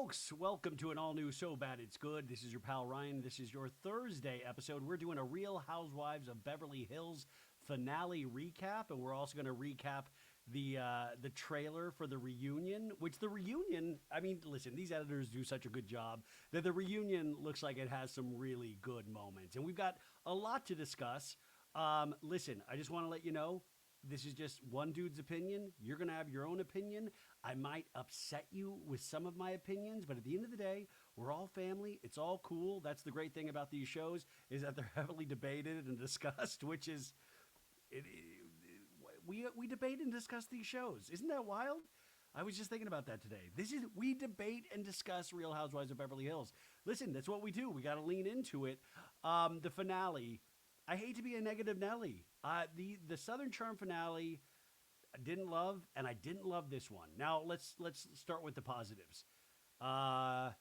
folks, welcome to an all-new So Bad It's Good. This is your pal Ryan. This is your Thursday episode. We're doing a Real Housewives of Beverly Hills finale recap, and we're also going to recap the trailer for the reunion, which the reunion, I mean, listen, these editors do such a good job that the reunion looks like it has some really good moments, and we've got a lot to discuss. Listen, I just want to let you know, this is just one dude's opinion. You're going to have your own opinion. I might upset you with some of my opinions, but at the end of the day, we're all family. It's all cool. That's the great thing about these shows, is that they're heavily debated and discussed, which is, we debate and discuss these shows. Isn't that wild? I was just thinking about that today. We debate and discuss Real Housewives of Beverly Hills. Listen, that's what we do. We got to lean into it. The finale, I hate to be a negative Nelly. The Southern Charm finale, I didn't love, and I didn't love this one. Now let's start with the positives. I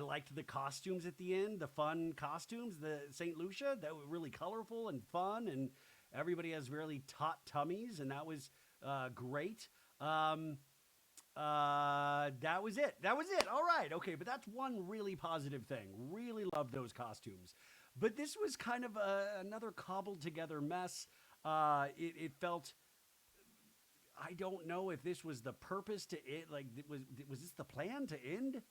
liked the costumes at the end, the fun costumes, the St. Lucia, that were really colorful and fun, and everybody has really taut tummies, and that was great. That was it. All right, okay, but that's one really positive thing. Really loved those costumes. But this was kind of another cobbled together mess. It felt, I don't know if this was the purpose to it. Like, was this the plan to end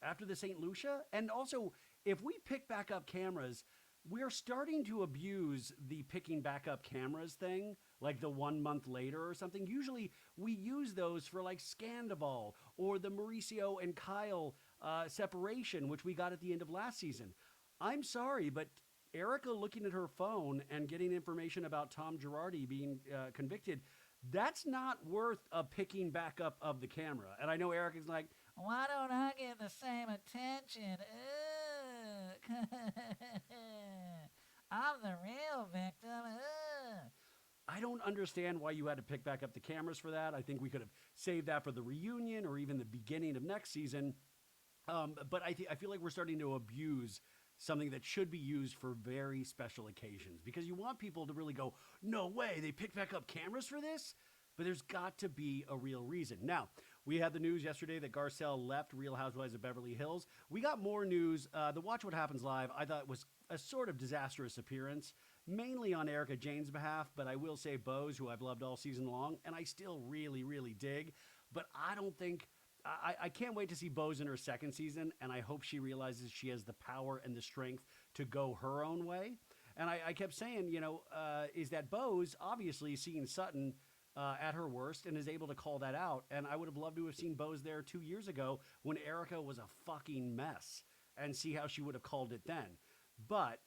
after the St. Lucia? And also, if we pick back up cameras, we're starting to abuse the picking back up cameras thing, like the 1 month later or something. Usually we use those for like Scandival or the Mauricio and Kyle separation, which we got at the end of last season. I'm sorry, but Erika looking at her phone and getting information about Tom Girardi being convicted, that's not worth a picking back up of the camera. And I know Erika's like, why don't I get the same attention? I'm the real victim. I don't understand why you had to pick back up the cameras for that. I think we could have saved that for the reunion or even the beginning of next season. But I feel like we're starting to abuse something that should be used for very special occasions, because you want people to really go, no way, they picked back up cameras for this? But there's got to be a real reason. Now, we had the news yesterday that Garcelle left Real Housewives of Beverly Hills. We got more news. The Watch What Happens Live, I thought, was a sort of disastrous appearance, mainly on Erika Jayne's behalf, but I will say Boz, who I've loved all season long, and I still really, really dig. But I don't think... I can't wait to see Boz in her second season, and I hope she realizes she has the power and the strength to go her own way. And I kept saying, is that Boz obviously seeing Sutton at her worst and is able to call that out. And I would have loved to have seen Boz there 2 years ago when Erika was a fucking mess, and see how she would have called it then. But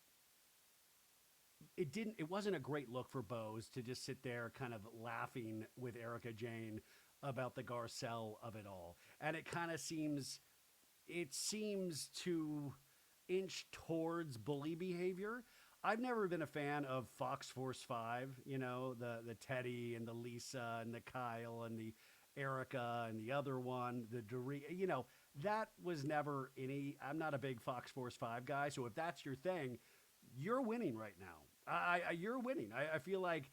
it wasn't a great look for Boz to just sit there kind of laughing with Erika Jayne about the Garcelle of it all. And it kind of seems to inch towards bully behavior. I've never been a fan of Fox Force 5, the Teddi and the Lisa and the Kyle and the Erika and the other one, the Dorit, that was never I'm not a big Fox Force 5 guy. So if that's your thing, you're winning right now. You're winning. I feel like,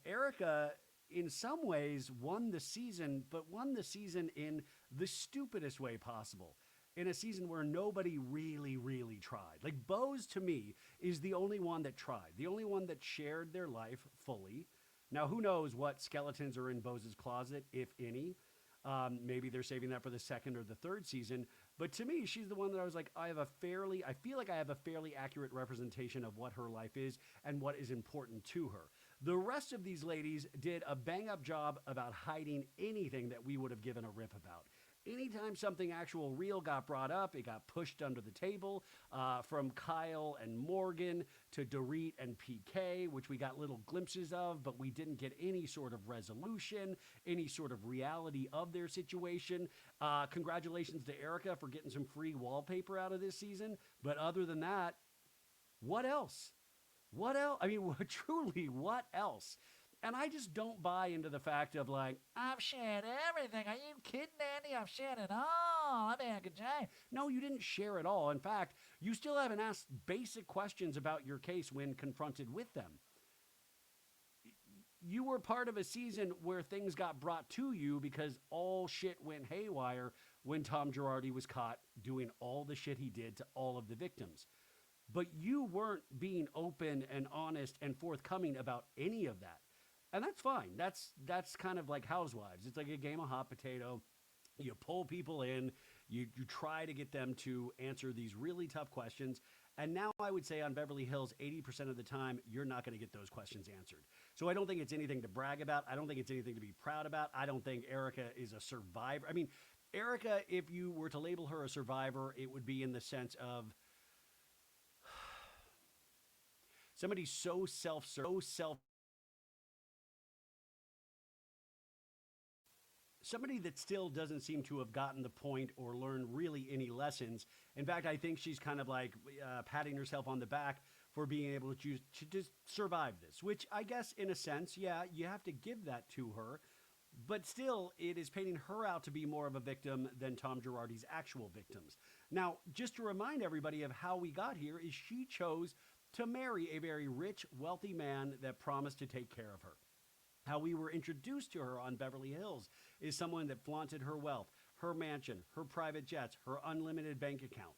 Erika, in some ways, won the season, but won the season in the stupidest way possible. In a season where nobody really, really tried. Like, Boz, to me, is the only one that tried. The only one that shared their life fully. Now, who knows what skeletons are in Boz's closet, if any. Maybe they're saving that for the second or the third season. But to me, she's the one that I was like, I feel like I have a fairly accurate representation of what her life is and what is important to her. The rest of these ladies did a bang-up job about hiding anything that we would have given a rip about. Anytime something actual real got brought up, it got pushed under the table, from Kyle and Morgan to Dorit and PK, which we got little glimpses of, but we didn't get any sort of resolution, any sort of reality of their situation. Congratulations to Erika for getting some free wallpaper out of this season. But other than that, what else? What else? I mean, truly, what else? And I just don't buy into the fact of like, I've shared everything. Are you kidding, Andy? I've shared it all. I'm Erika Jayne. No, you didn't share it all. In fact, you still haven't asked basic questions about your case when confronted with them. You were part of a season where things got brought to you because all shit went haywire when Tom Girardi was caught doing all the shit he did to all of the victims. But you weren't being open and honest and forthcoming about any of that. And that's fine. That's kind of like Housewives. It's like a game of hot potato. You pull people in, you try to get them to answer these really tough questions. And now I would say on Beverly Hills, 80% of the time, you're not going to get those questions answered. So I don't think it's anything to brag about. I don't think it's anything to be proud about. I don't think Erika is a survivor. I mean, Erika, if you were to label her a survivor, it would be in the sense of somebody so self somebody that still doesn't seem to have gotten the point or learned really any lessons. In fact, I think she's kind of like patting herself on the back for being able to just survive this, which I guess in a sense, yeah, you have to give that to her. But still, it is painting her out to be more of a victim than Tom Girardi's actual victims. Now, just to remind everybody of how we got here is she chose to marry a very rich, wealthy man that promised to take care of her. How we were introduced to her on Beverly Hills is someone that flaunted her wealth, her mansion, her private jets, her unlimited bank account.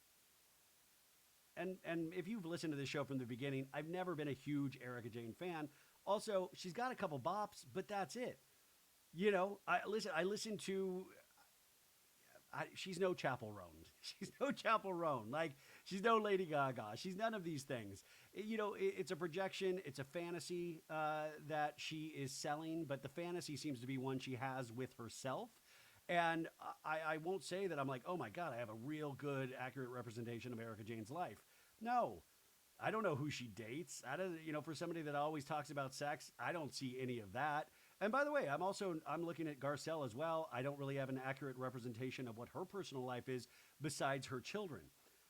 And if you've listened to this show from the beginning, I've never been a huge Erika Jayne fan. Also, she's got a couple bops, but that's it. You know, I listen to she's no Chapel Roan. She's no Chapel Roan. Like, she's no Lady Gaga. She's none of these things. It's a projection. It's a fantasy that she is selling, but the fantasy seems to be one she has with herself. And I won't say that I'm like, oh my God, I have a real good, accurate representation of Erika Jayne's life. No. I don't know who she dates. I don't, for somebody that always talks about sex, I don't see any of that. And by the way, I'm looking at Garcelle as well. I don't really have an accurate representation of what her personal life is besides her children.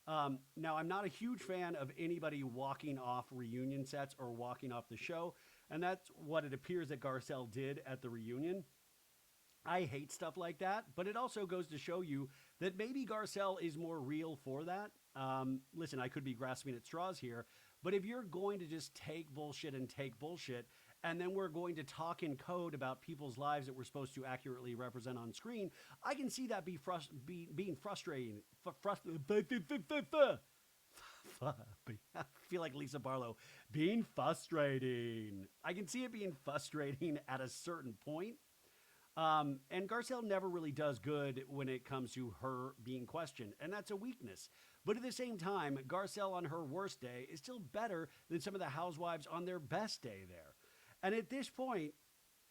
Now, I'm not a huge fan of anybody walking off reunion sets or walking off the show. And that's what it appears that Garcelle did at the reunion. I hate stuff like that, but it also goes to show you that maybe Garcelle is more real for that. Listen, I could be grasping at straws here, but if you're going to just take bullshit, and then we're going to talk in code about people's lives that we're supposed to accurately represent on screen, I can see that being frustrating. I feel like Lisa Barlow. Being frustrating. I can see it being frustrating at a certain point. And Garcelle never really does good when it comes to her being questioned, and that's a weakness. But at the same time, Garcelle on her worst day is still better than some of the housewives on their best day there. And at this point,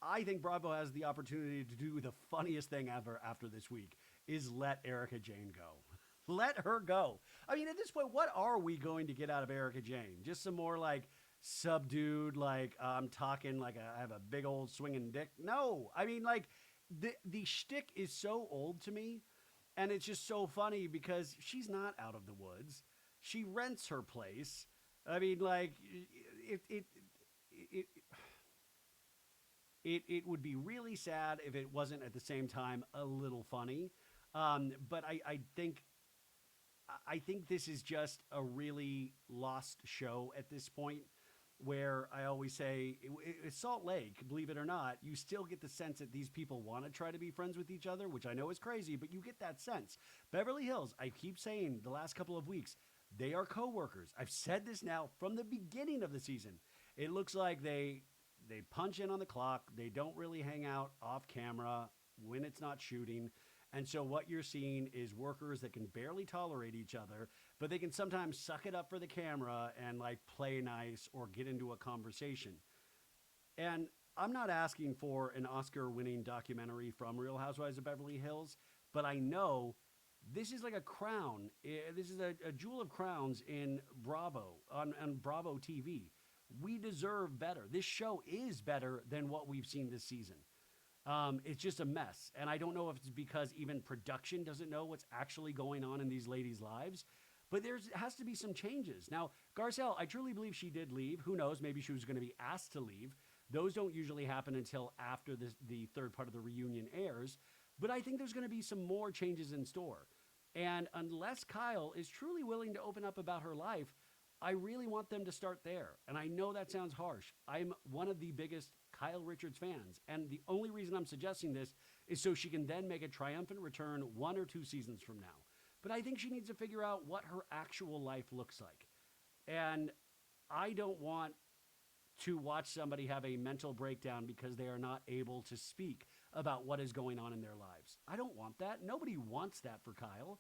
I think Bravo has the opportunity to do the funniest thing ever after this week, is let Erika Jayne go. Let her go. I mean, at this point, what are we going to get out of Erika Jayne? Just some more like subdued, like I'm talking like I have a big old swinging dick? No. I mean, like the shtick is so old to me, and it's just so funny because she's not out of the woods. She rents her place. I mean, like it would be really sad if it wasn't at the same time a little funny. But I think this is just a really lost show at this point, where I always say, it's Salt Lake, believe it or not, you still get the sense that these people want to try to be friends with each other, which I know is crazy, but you get that sense. Beverly Hills, I keep saying the last couple of weeks, they are coworkers. I've said this now from the beginning of the season. It looks like they punch in on the clock. They don't really hang out off camera when it's not shooting. And so what you're seeing is workers that can barely tolerate each other, but they can sometimes suck it up for the camera and like play nice or get into a conversation. And I'm not asking for an Oscar-winning documentary from Real Housewives of Beverly Hills, but I know this is like a crown. This is a jewel of crowns in Bravo, on Bravo TV. We deserve better. This show is better than what we've seen this season. It's just a mess. And I don't know if it's because even production doesn't know what's actually going on in these ladies' lives, but there has to be some changes. Now, Garcelle, I truly believe she did leave. Who knows? Maybe she was going to be asked to leave. Those don't usually happen until after the third part of the reunion airs. But I think there's going to be some more changes in store. And unless Kyle is truly willing to open up about her life, I really want them to start there. And I know that sounds harsh. I'm one of the biggest Kyle Richards fans. And the only reason I'm suggesting this is so she can then make a triumphant return 1 or 2 seasons from now. But I think she needs to figure out what her actual life looks like. And I don't want to watch somebody have a mental breakdown because they are not able to speak about what is going on in their lives. I don't want that. Nobody wants that for Kyle.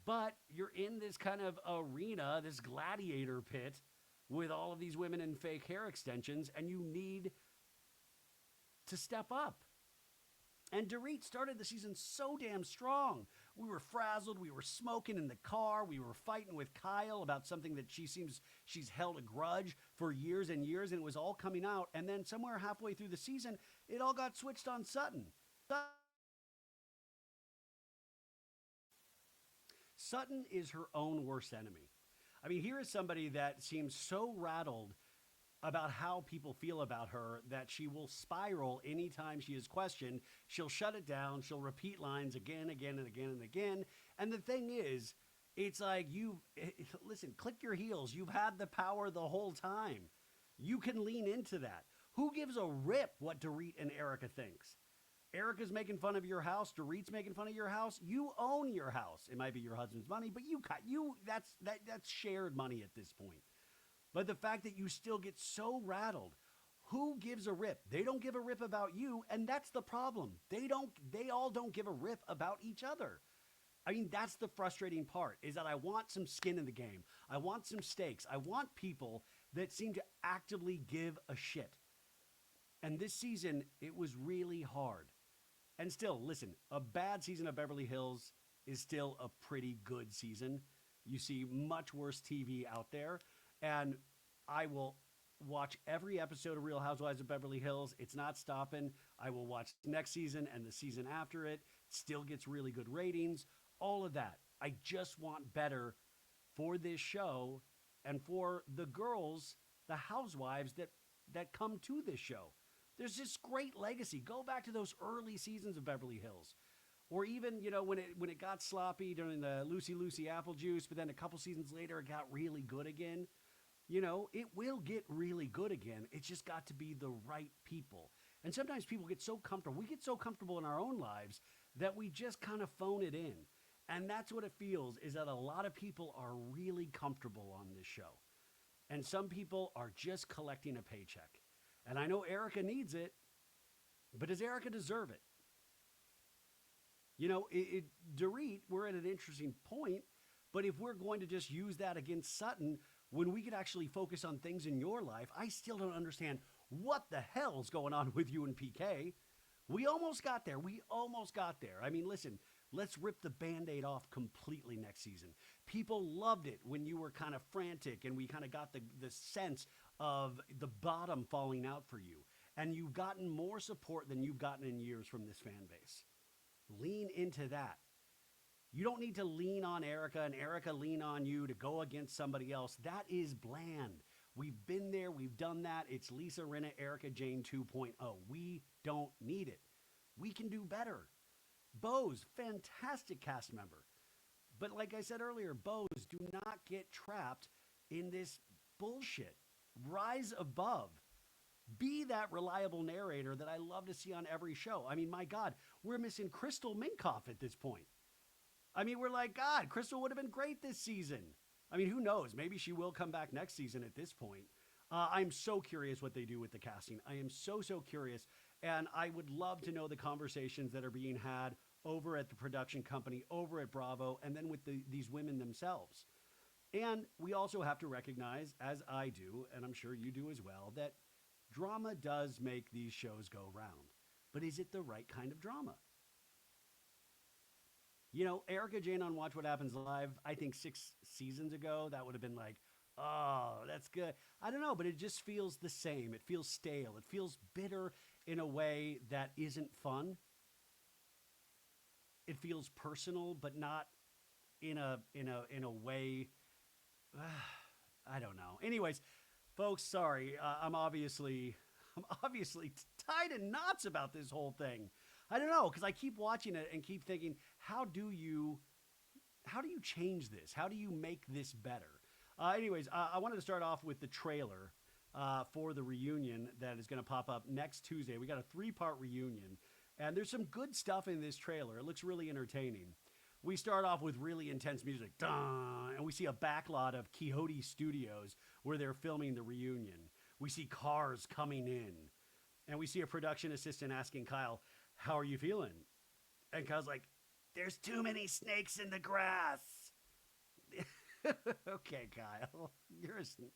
But you're in this kind of arena, this gladiator pit with all of these women in fake hair extensions, and you need to step up. And Dorit started the season so damn strong. We were frazzled. We were smoking in the car. We were fighting with Kyle about something that she's held a grudge for years and years, and it was all coming out. And then somewhere halfway through the season, it all got switched on Sutton. Sutton is her own worst enemy. I mean, here is somebody that seems so rattled about how people feel about her that she will spiral anytime she is questioned. She'll shut it down. She'll repeat lines again, again, and again, and again. And the thing is, it's like listen, click your heels. You've had the power the whole time. You can lean into that. Who gives a rip what Dorit and Erika thinks? Erika's making fun of your house. Dorit's making fun of your house. You own your house. It might be your husband's money, but that's shared money at this point. But the fact that you still get so rattled, who gives a rip? They don't give a rip about you, and that's the problem. They all don't give a rip about each other. I mean, that's the frustrating part, is that I want some skin in the game. I want some stakes. I want people that seem to actively give a shit. And this season, it was really hard. And still, listen, a bad season of Beverly Hills is still a pretty good season. You see much worse TV out there. And I will watch every episode of Real Housewives of Beverly Hills. It's not stopping. I will watch next season and the season after it. Still gets really good ratings. All of that. I just want better for this show and for the girls, the housewives that come to this show. There's this great legacy. Go back to those early seasons of Beverly Hills. Or even, when it got sloppy during the Lucy apple juice, but then a couple seasons later it got really good again. It will get really good again. It's just got to be the right people. And sometimes people get so comfortable. We get so comfortable in our own lives that we just kind of phone it in. And that's what it feels, is that a lot of people are really comfortable on this show. And some people are just collecting a paycheck. And I know Erika needs it, but does Erika deserve it? Dorit, we're at an interesting point, but if we're going to just use that against Sutton, when we could actually focus on things in your life, I still don't understand what the hell's going on with you and PK. We almost got there. I mean, listen, let's rip the Band-Aid off completely next season. People loved it when you were kind of frantic and we kind of got the sense of the bottom falling out for you. And you've gotten more support than you've gotten in years from this fan base. Lean into that. You don't need to lean on Erika and Erika lean on you to go against somebody else. That is bland. We've been there. We've done that. It's Lisa, Rinna, Erika, Jayne 2.0. We don't need it. We can do better. Bose, fantastic cast member. But like I said earlier, Bose, do not get trapped in this bullshit. Rise above. Be that reliable narrator that I love to see on every show. I mean, my God, we're missing Crystal Minkoff at this point. I mean, we're like, God, Crystal would have been great this season. I mean, who knows? Maybe she will come back next season at this point. I'm so curious what they do with the casting. I am so curious. And I would love to know the conversations that are being had over at the production company, over at Bravo, and then with these women themselves. And we also have to recognize, as I do, and I'm sure you do as well, that drama does make these shows go round. But is it the right kind of drama? Erika Jayne on Watch What Happens Live, I think 6 seasons ago, that would have been like, oh, that's good. I don't know, but it just feels the same. It feels stale. It feels bitter in a way that isn't fun. It feels personal, but not in a way. I don't know. Anyways, folks, sorry. I'm obviously tied in knots about this whole thing. I don't know, because I keep watching it and keep thinking, how do you change this? How do you make this better? Anyways, I wanted to start off with the trailer for the reunion that is going to pop up next Tuesday. We got a 3-part reunion. And there's some good stuff in this trailer. It looks really entertaining. We start off with really intense music, and we see a backlot of Quixote Studios where they're filming the reunion. We see cars coming in, and we see a production assistant asking Kyle, "How are you feeling?" And Kyle's like, "There's too many snakes in the grass." Okay, Kyle, you're a snake.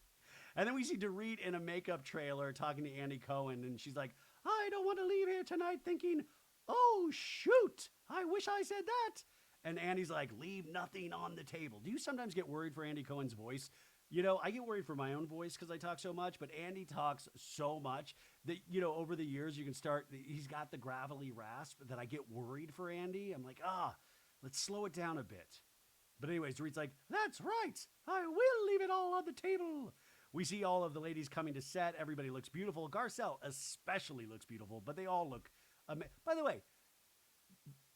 And then we see Dorit in a makeup trailer talking to Andy Cohen, and she's like, "I don't want to leave here tonight thinking, oh, shoot, I wish I said that." And Andy's like, "Leave nothing on the table." Do you sometimes get worried for Andy Cohen's voice? You know, I get worried for my own voice because I talk so much, but Andy talks so much that, you know, over the years you can start, he's got the gravelly rasp that I get worried for Andy. I'm like, let's slow it down a bit. But anyways, Dorit's like, "That's right. I will leave it all on the table." We see all of the ladies coming to set. Everybody looks beautiful. Garcelle especially looks beautiful, but they all look by the way,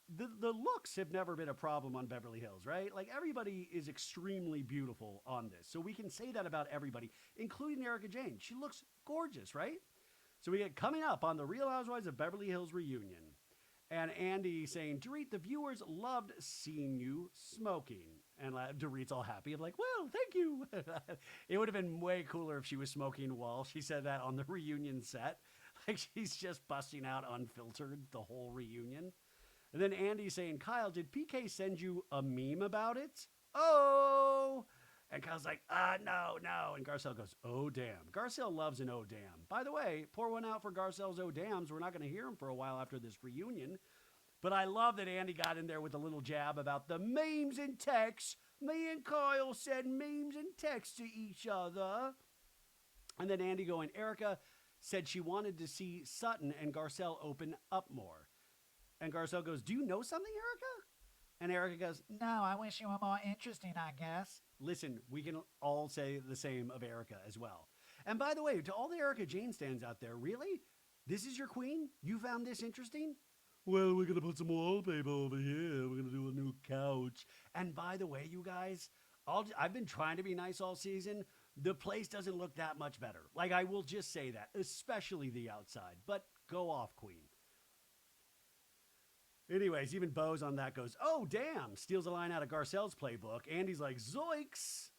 the looks have never been a problem on Beverly Hills, right? Like everybody is extremely beautiful on this. So we can say that about everybody, including Erika Jayne. She looks gorgeous, right? So we get coming up on the Real Housewives of Beverly Hills reunion. And Andy saying, "Dorit, the viewers loved seeing you smoking." And Dorit's all happy. I'm like, "Well, thank you." It would have been way cooler if she was smoking while she said that on the reunion set. Like she's just busting out unfiltered the whole reunion. And then Andy's saying, "Kyle, did PK send you a meme about it?" Oh! And Kyle's like, no. And Garcelle goes, "Oh, damn." Garcelle loves an "oh, damn." By the way, pour one out for Garcelle's "oh, damns." We're not going to hear him for a while after this reunion. But I love that Andy got in there with a little jab about the memes and texts. Me and Kyle send memes and texts to each other. And then Andy going, "Erika said she wanted to see Sutton and Garcelle open up more." And Garcelle goes, "Do you know something, Erika?" And Erika goes, "No, I wish you were more interesting, I guess." Listen, we can all say the same of Erika as well. And by the way, to all the Erika Jayne stands out there, really? This is your queen? You found this interesting? Well, we're going to put some wallpaper over here. We're going to do a new couch. And by the way, you guys, I've been trying to be nice all season. The place doesn't look that much better. Like, I will just say that, especially the outside. But go off, queen. Anyways, even Bose on that goes, "Oh, damn," steals a line out of Garcelle's playbook. Andy's like, "Zoinks."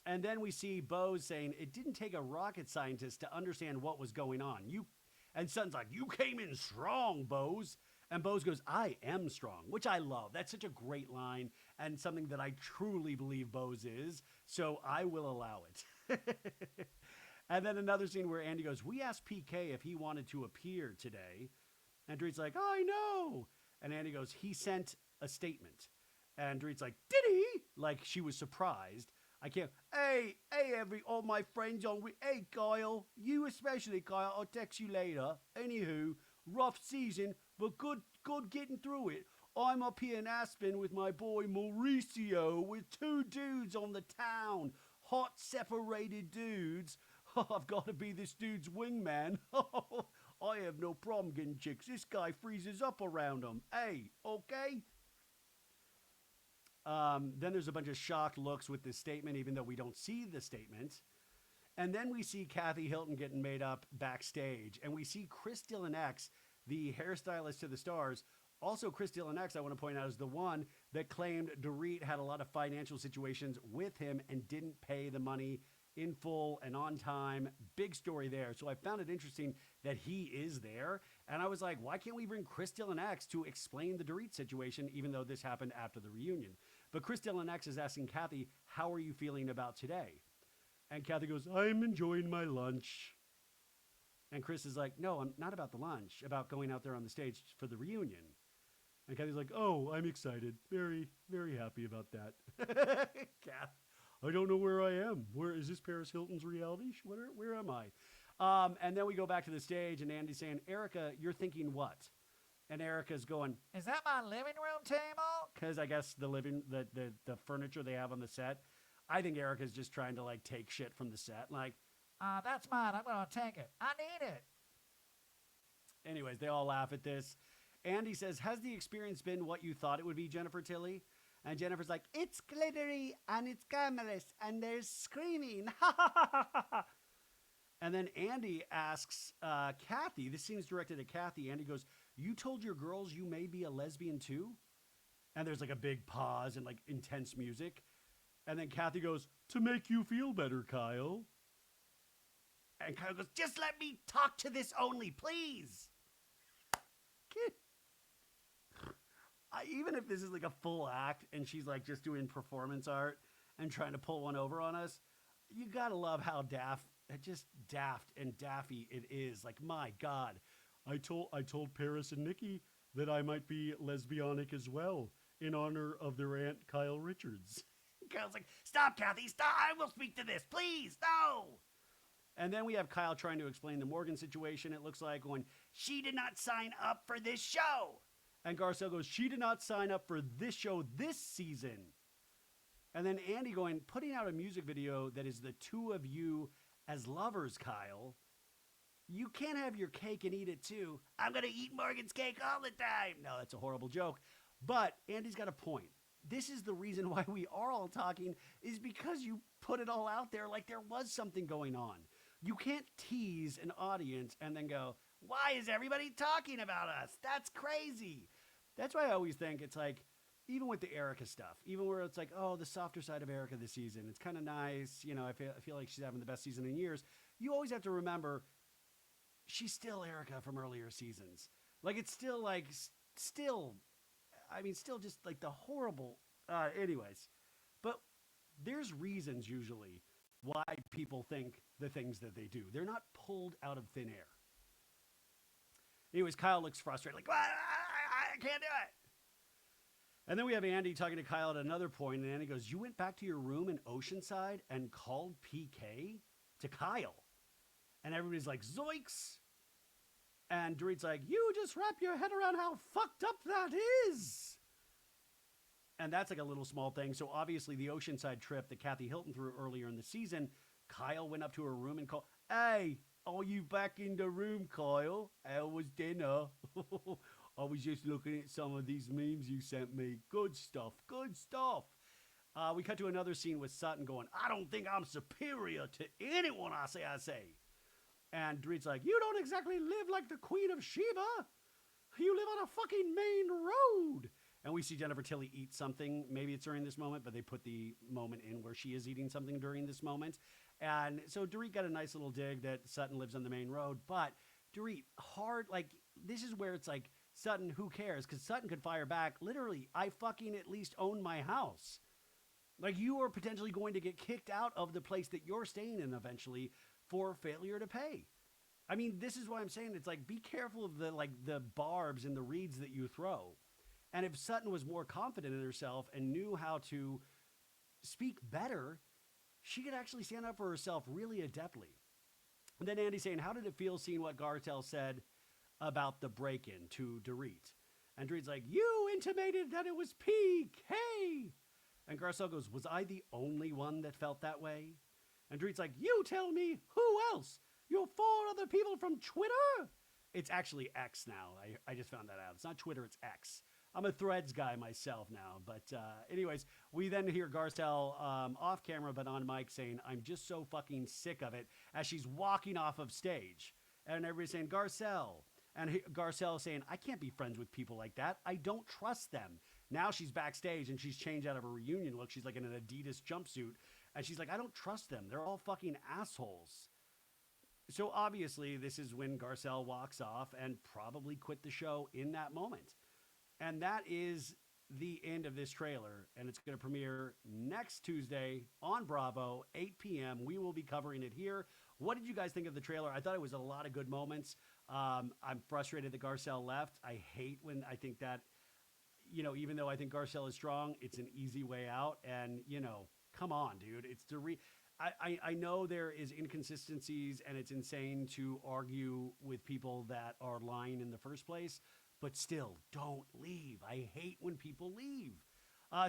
And then we see Bose saying, "It didn't take a rocket scientist to understand what was going on. And Sutton's like, "You came in strong, Bose." And Bose goes, "I am strong," which I love. That's such a great line and something that I truly believe Bose is. So I will allow it. And then another scene where Andy goes, "We asked PK if he wanted to appear today." And Dorit's like, "I know." And Andy goes, "He sent a statement." And Dorit's like, "Did he?" Like she was surprised. I can't. Hey, all my friends on. Hey, Kyle. You especially, Kyle. I'll text you later. Anywho, rough season, but good getting through it. I'm up here in Aspen with my boy Mauricio with 2 dudes on the town. Hot separated dudes. I've got to be this dude's wingman. I have no problem getting chicks. This guy freezes up around them. Hey, okay? Then there's a bunch of shocked looks with this statement, even though we don't see the statement. And then we see Kathy Hilton getting made up backstage. And we see Chris Dillon X, the hairstylist to the stars. Also, Chris Dillon X, I want to point out, is the one that claimed Dorit had a lot of financial situations with him and didn't pay the money in full and on time. Big story there. So I found it interesting that he is there. And I was like, why can't we bring Chris Dillon X to explain the Dorit situation, even though this happened after the reunion? But Chris Dillon X is asking Kathy, "How are you feeling about today?" And Kathy goes, "I'm enjoying my lunch." And Chris is like, "No, I'm not about the lunch, about going out there on the stage for the reunion." And Kathy's like, "Oh, I'm excited. Very, very happy about that." Kath, I don't know where I am. Where is this? Paris Hilton's reality? Where am I? And then we go back to the stage, and Andy's saying, "Erika, you're thinking what?" And Erika's going, "Is that my living room table?" Because I guess the furniture they have on the set. I think Erika's just trying to like take shit from the set. Like, "That's mine. I'm going to take it. I need it." Anyways, they all laugh at this. Andy says, "Has the experience been what you thought it would be, Jennifer Tilly?" And Jennifer's like, "It's glittery and it's glamorous and there's screaming." And then Andy asks Kathy, this scene's directed at Kathy. Andy goes, you told your girls you may be a lesbian too? And there's like a big pause and like intense music. And then Kathy goes, to make you feel better, Kyle. And Kyle goes, just let me talk to this only, please. Even if this is like a full act and she's like just doing performance art and trying to pull one over on us, you gotta love how daft and daffy it is. Like, my God, I told Paris and Nikki that I might be lesbianic as well in honor of their aunt Kyle Richards. Kyle's like, stop, Kathy, stop! I will speak to this, please, no! And then we have Kyle trying to explain the Morgan situation. It looks like going, she did not sign up for this show. And Garcelle goes, she did not sign up for this show this season. And then Andy going, putting out a music video that is the two of you as lovers, Kyle. You can't have your cake and eat it too. I'm going to eat Morgan's cake all the time. No, that's a horrible joke. But Andy's got a point. This is the reason why we are all talking, is because you put it all out there like there was something going on. You can't tease an audience and then go, why is everybody talking about us? That's crazy. That's why I always think it's like, even with the Erika stuff, even where it's like, oh, the softer side of Erika this season, it's kind of nice. You know, I feel like she's having the best season in years. You always have to remember, she's still Erika from earlier seasons. Like, it's still like, still just like the horrible, anyways. But there's reasons usually why people think the things that they do. They're not pulled out of thin air. Anyways, Kyle looks frustrated, like, I can't do it. And then we have Andy talking to Kyle at another point, and Andy goes, you went back to your room in Oceanside and called PK to Kyle. And everybody's like, zoinks. And Dorit's like, you just wrap your head around how fucked up that is. And that's like a little small thing. So obviously the Oceanside trip that Kathy Hilton threw earlier in the season, Kyle went up to her room and called, hey, are you back in the room, Kyle? How was dinner? I was just looking at some of these memes you sent me. Good stuff, good stuff. We cut to another scene with Sutton going, I don't think I'm superior to anyone I say. And Dorit's like, you don't exactly live like the Queen of Sheba. You live on a fucking main road. And we see Jennifer Tilly eat something. Maybe it's during this moment, but they put the moment in where she is eating something during this moment. And so Dorit got a nice little dig that Sutton lives on the main road. But Dorit, hard, like, this is where it's like, Sutton, who cares? Because Sutton could fire back. Literally, I fucking at least own my house. Like, you are potentially going to get kicked out of the place that you're staying in eventually for failure to pay. I mean, this is why I'm saying it's like, be careful of the barbs and the reeds that you throw. And if Sutton was more confident in herself and knew how to speak better, she could actually stand up for herself really adeptly. And then Andy saying, how did it feel seeing what Garcelle said about the break-in to Dorit? And Dorit's like, you intimated that it was PK. And Garcelle goes, was I the only one that felt that way? And Dorit's like, you tell me, who else? You're 4 other people from Twitter? It's actually X now. I just found that out. It's not Twitter, it's X. I'm a Threads guy myself now. But anyways, we then hear Garcelle off camera but on mic saying, I'm just so fucking sick of it, as she's walking off of stage. And everybody's saying, Garcelle. And Garcelle saying, I can't be friends with people like that. I don't trust them. Now she's backstage and she's changed out of her reunion look. She's like in an Adidas jumpsuit. And she's like, I don't trust them. They're all fucking assholes. So obviously this is when Garcelle walks off and probably quit the show in that moment. And that is the end of this trailer. And it's going to premiere next Tuesday on Bravo, 8 p.m. We will be covering it here. What did you guys think of the trailer? I thought it was a lot of good moments. I'm frustrated that Garcelle left. I hate when I think that, you know, even though I think Garcelle is strong, it's an easy way out. And, you know, come on, dude. It's I know there is inconsistencies and it's insane to argue with people that are lying in the first place, but still, don't leave. I hate when people leave.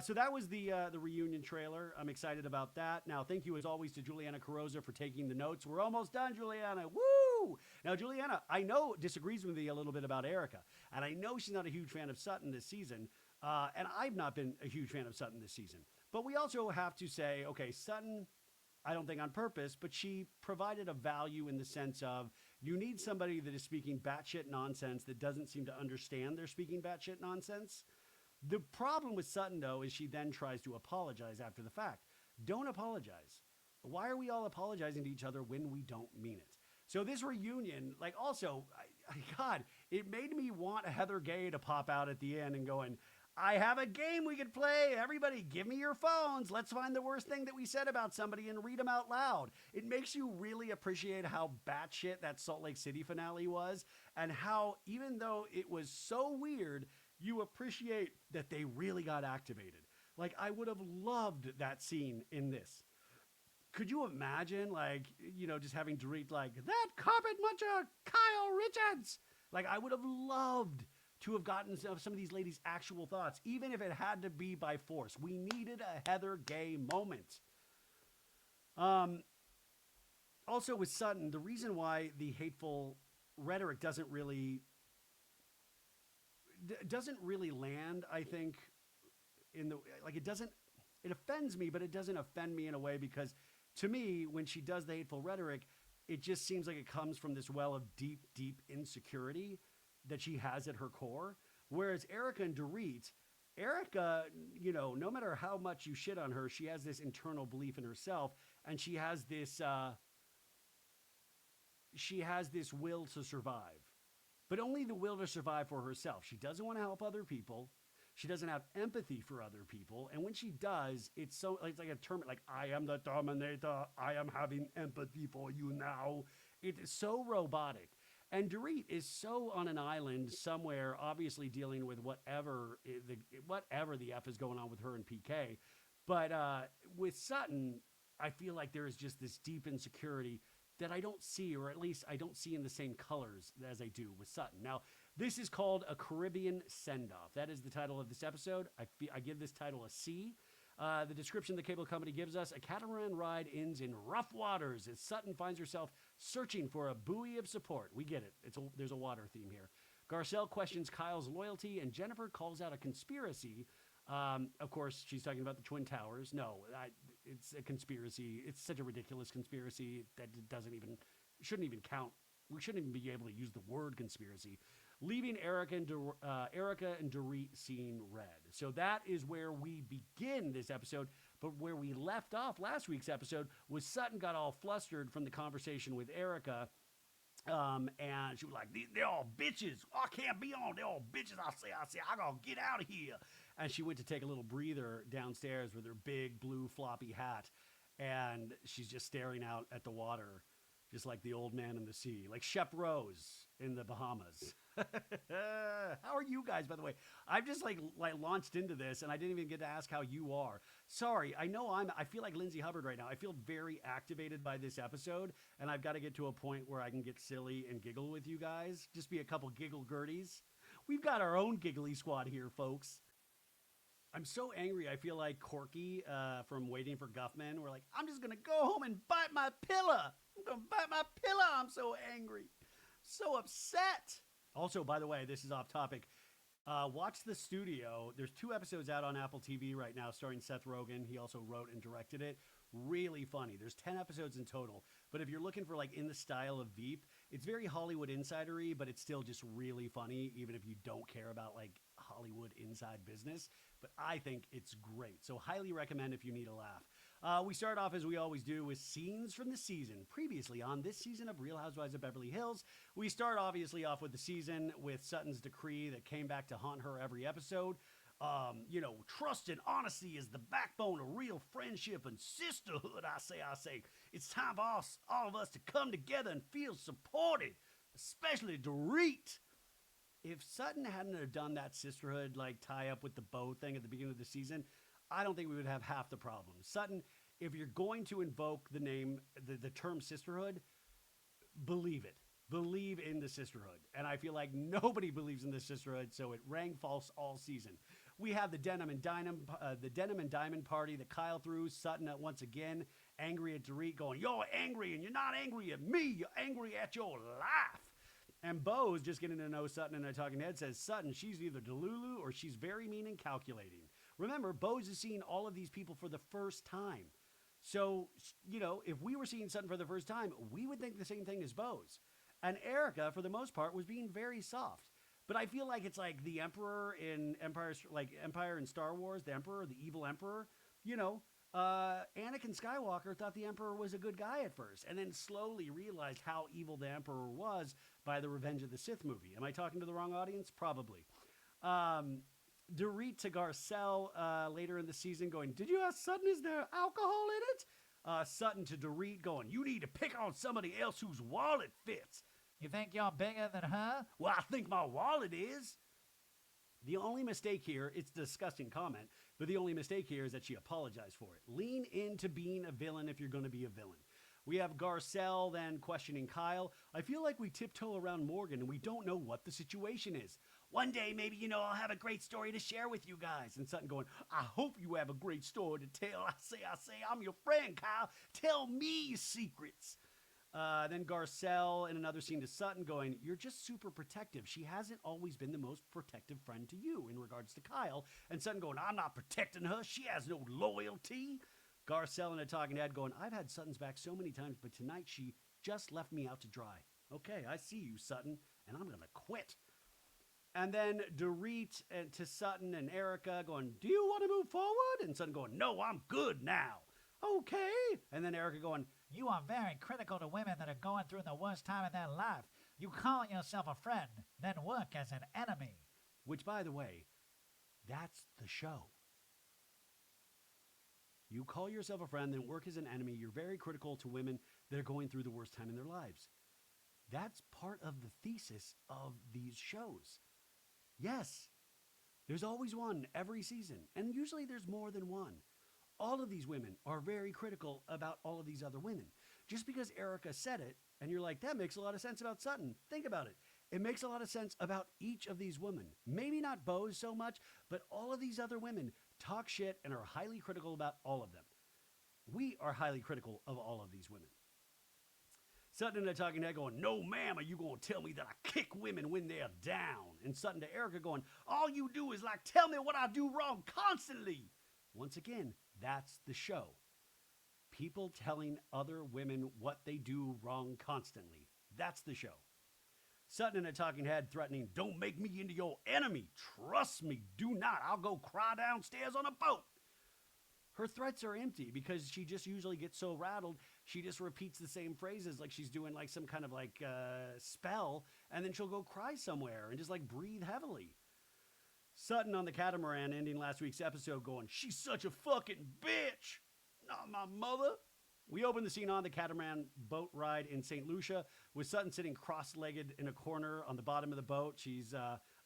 So that was the reunion trailer. I'm excited about that. Now, thank you as always to Juliana Carrozza for taking the notes. We're almost done, Juliana. Woo! Now, Juliana, I know disagrees with me a little bit about Erika, and I know she's not a huge fan of Sutton this season, and I've not been a huge fan of Sutton this season. But we also have to say, okay, Sutton, I don't think on purpose, but she provided a value in the sense of you need somebody that is speaking batshit nonsense that doesn't seem to understand they're speaking batshit nonsense. The problem with Sutton, though, is she then tries to apologize after the fact. Don't apologize. Why are we all apologizing to each other when we don't mean it? So this reunion, like also, God, it made me want Heather Gay to pop out at the end and going, I have a game we could play. Everybody, give me your phones. Let's find the worst thing that we said about somebody and read them out loud. It makes you really appreciate how batshit that Salt Lake City finale was and how, even though it was so weird, you appreciate that they really got activated. Like, I would have loved that scene in this. Could you imagine, like, just having Dorit like, that carpet muncher, Kyle Richards? Like, I would have loved to have gotten some of these ladies' actual thoughts, even if it had to be by force. We needed a Heather Gay moment. Also with Sutton, the reason why the hateful rhetoric doesn't really land, I think, it offends me, but it doesn't offend me in a way because to me, when she does the hateful rhetoric, it just seems like it comes from this well of deep, deep insecurity that she has at her core. Whereas Erika and Dorit, Erika, no matter how much you shit on her, she has this internal belief in herself, and she has this will to survive, but only the will to survive for herself. She doesn't want to help other people. She doesn't have empathy for other people. And when she does, it's like a term, like, I am the Terminator. I am having empathy for you now. It is so robotic. And Dorit is so on an island somewhere, obviously dealing with whatever the F is going on with her and PK. But with Sutton, I feel like there is just this deep insecurity that I don't see, or at least I don't see in the same colors as I do with Sutton. Now, this is called A Caribbean Send-Off. That is the title of this episode. I give this title a C. The description the cable company gives us, a catamaran ride ends in rough waters as Sutton finds herself searching for a buoy of support. We get it. There's a water theme here. Garcelle questions Kyle's loyalty, and Jennifer calls out a conspiracy. Of course, she's talking about the Twin Towers. No, it's a conspiracy. It's such a ridiculous conspiracy that it shouldn't even count. We shouldn't even be able to use the word conspiracy. Leaving Erika and Dorit seeing red. So that is where we begin this episode. But where we left off last week's episode was Sutton got all flustered from the conversation with Erika. And she was like, they're all bitches. I can't be on. They're all bitches. I say, I gotta get out of here. And she went to take a little breather downstairs with her big blue floppy hat. And she's just staring out at the water, just like the old man in the sea, like Shep Rose in the Bahamas. How are you guys, by the way? I've just like launched into this and I didn't even get to ask how you are. Sorry, I know I feel like Lindsay Hubbard right now. I feel very activated by this episode and I've got to get to a point where I can get silly and giggle with you guys. Just be a couple giggle Gerties. We've got our own giggly squad here, folks. I'm so angry. I feel like Corky from Waiting for Guffman. We're like, I'm just going to go home and bite my pillow. I'm going to bite my pillow. I'm so angry. So upset. Also, by the way, this is off topic. Watch The Studio. There's 2 episodes out on Apple TV right now starring Seth Rogen. He also wrote and directed it. Really funny. There's 10 episodes in total. But if you're looking for like in the style of Veep, it's very Hollywood insidery, but it's still just really funny, even if you don't care about like Hollywood inside business. But I think it's great. So highly recommend if you need a laugh. We start off, as we always do, with scenes from the season. Previously on this season of Real Housewives of Beverly Hills, we start obviously off with the season with Sutton's decree that came back to haunt her every episode. Trust and honesty is the backbone of real friendship and sisterhood, I say. It's time for all of us to come together and feel supported, especially Dorit. If Sutton hadn't have done that sisterhood, like tie up with the bow thing at the beginning of the season, I don't think we would have half the problems. Sutton, if you're going to invoke the name, the term sisterhood, believe it. Believe in the sisterhood. And I feel like nobody believes in the sisterhood, so it rang false all season. We have the denim and diamond party that Kyle threw. Sutton once again angry at Dorit, going, "You're angry, and you're not angry at me. You're angry at your life." And Bo's just getting to know Sutton in a talking head says, Sutton, she's either Delulu or she's very mean and calculating. Remember, Bo's is seeing all of these people for the first time. So, if we were seeing Sutton for the first time, we would think the same thing as Bose. And Erika, for the most part, was being very soft. But I feel like it's like the Emperor in Empire in Star Wars, the Emperor, the evil Emperor. Anakin Skywalker thought the Emperor was a good guy at first, and then slowly realized how evil the Emperor was by the Revenge of the Sith movie. Am I talking to the wrong audience? Probably. Dorit to Garcelle later in the season going, did you ask Sutton, is there alcohol in it? Sutton to Dorit going, you need to pick on somebody else whose wallet fits. You think you're bigger than her? Well, I think my wallet is. The only mistake here, it's a disgusting comment, but the only mistake here is that she apologized for it. Lean into being a villain if you're going to be a villain. We have Garcelle then questioning Kyle. I feel like we tiptoe around Morgan and we don't know what the situation is. One day, maybe, I'll have a great story to share with you guys. And Sutton going, I hope you have a great story to tell. I say, I'm your friend, Kyle. Tell me your secrets. Then Garcelle in another scene to Sutton going, you're just super protective. She hasn't always been the most protective friend to you in regards to Kyle. And Sutton going, I'm not protecting her. She has no loyalty. Garcelle in a talking head going, I've had Sutton's back so many times, but tonight she just left me out to dry. Okay, I see you, Sutton, and I'm going to quit. And then Dorit to Sutton and Erika going, do you want to move forward? And Sutton going, no, I'm good now. Okay. And then Erika going, you are very critical to women that are going through the worst time in their life. You call yourself a friend, then work as an enemy. Which, by the way, that's the show. You call yourself a friend, then work as an enemy. You're very critical to women that are going through the worst time in their lives. That's part of the thesis of these shows. Yes, there's always one every season, and usually there's more than one. All of these women are very critical about all of these other women. Just because Erika said it, and you're like, that makes a lot of sense about Sutton. Think about it. It makes a lot of sense about each of these women. Maybe not Bose so much, but all of these other women talk shit and are highly critical about all of them. We are highly critical of all of these women. Sutton in a talking head going, no, ma'am, are you going to tell me that I kick women when they're down? And Sutton to Erika going, all you do is tell me what I do wrong constantly. Once again, that's the show. People telling other women what they do wrong constantly. That's the show. Sutton in a talking head threatening, don't make me into your enemy. Trust me, do not. I'll go cry downstairs on a boat. Her threats are empty because she just usually gets so rattled, she just repeats the same phrases like she's doing some kind of spell, and then she'll go cry somewhere and just breathe heavily. Sutton on the catamaran ending last week's episode going, she's such a fucking bitch. Not my mother. We open the scene on the catamaran boat ride in St. Lucia with Sutton sitting cross-legged in a corner on the bottom of the boat. She's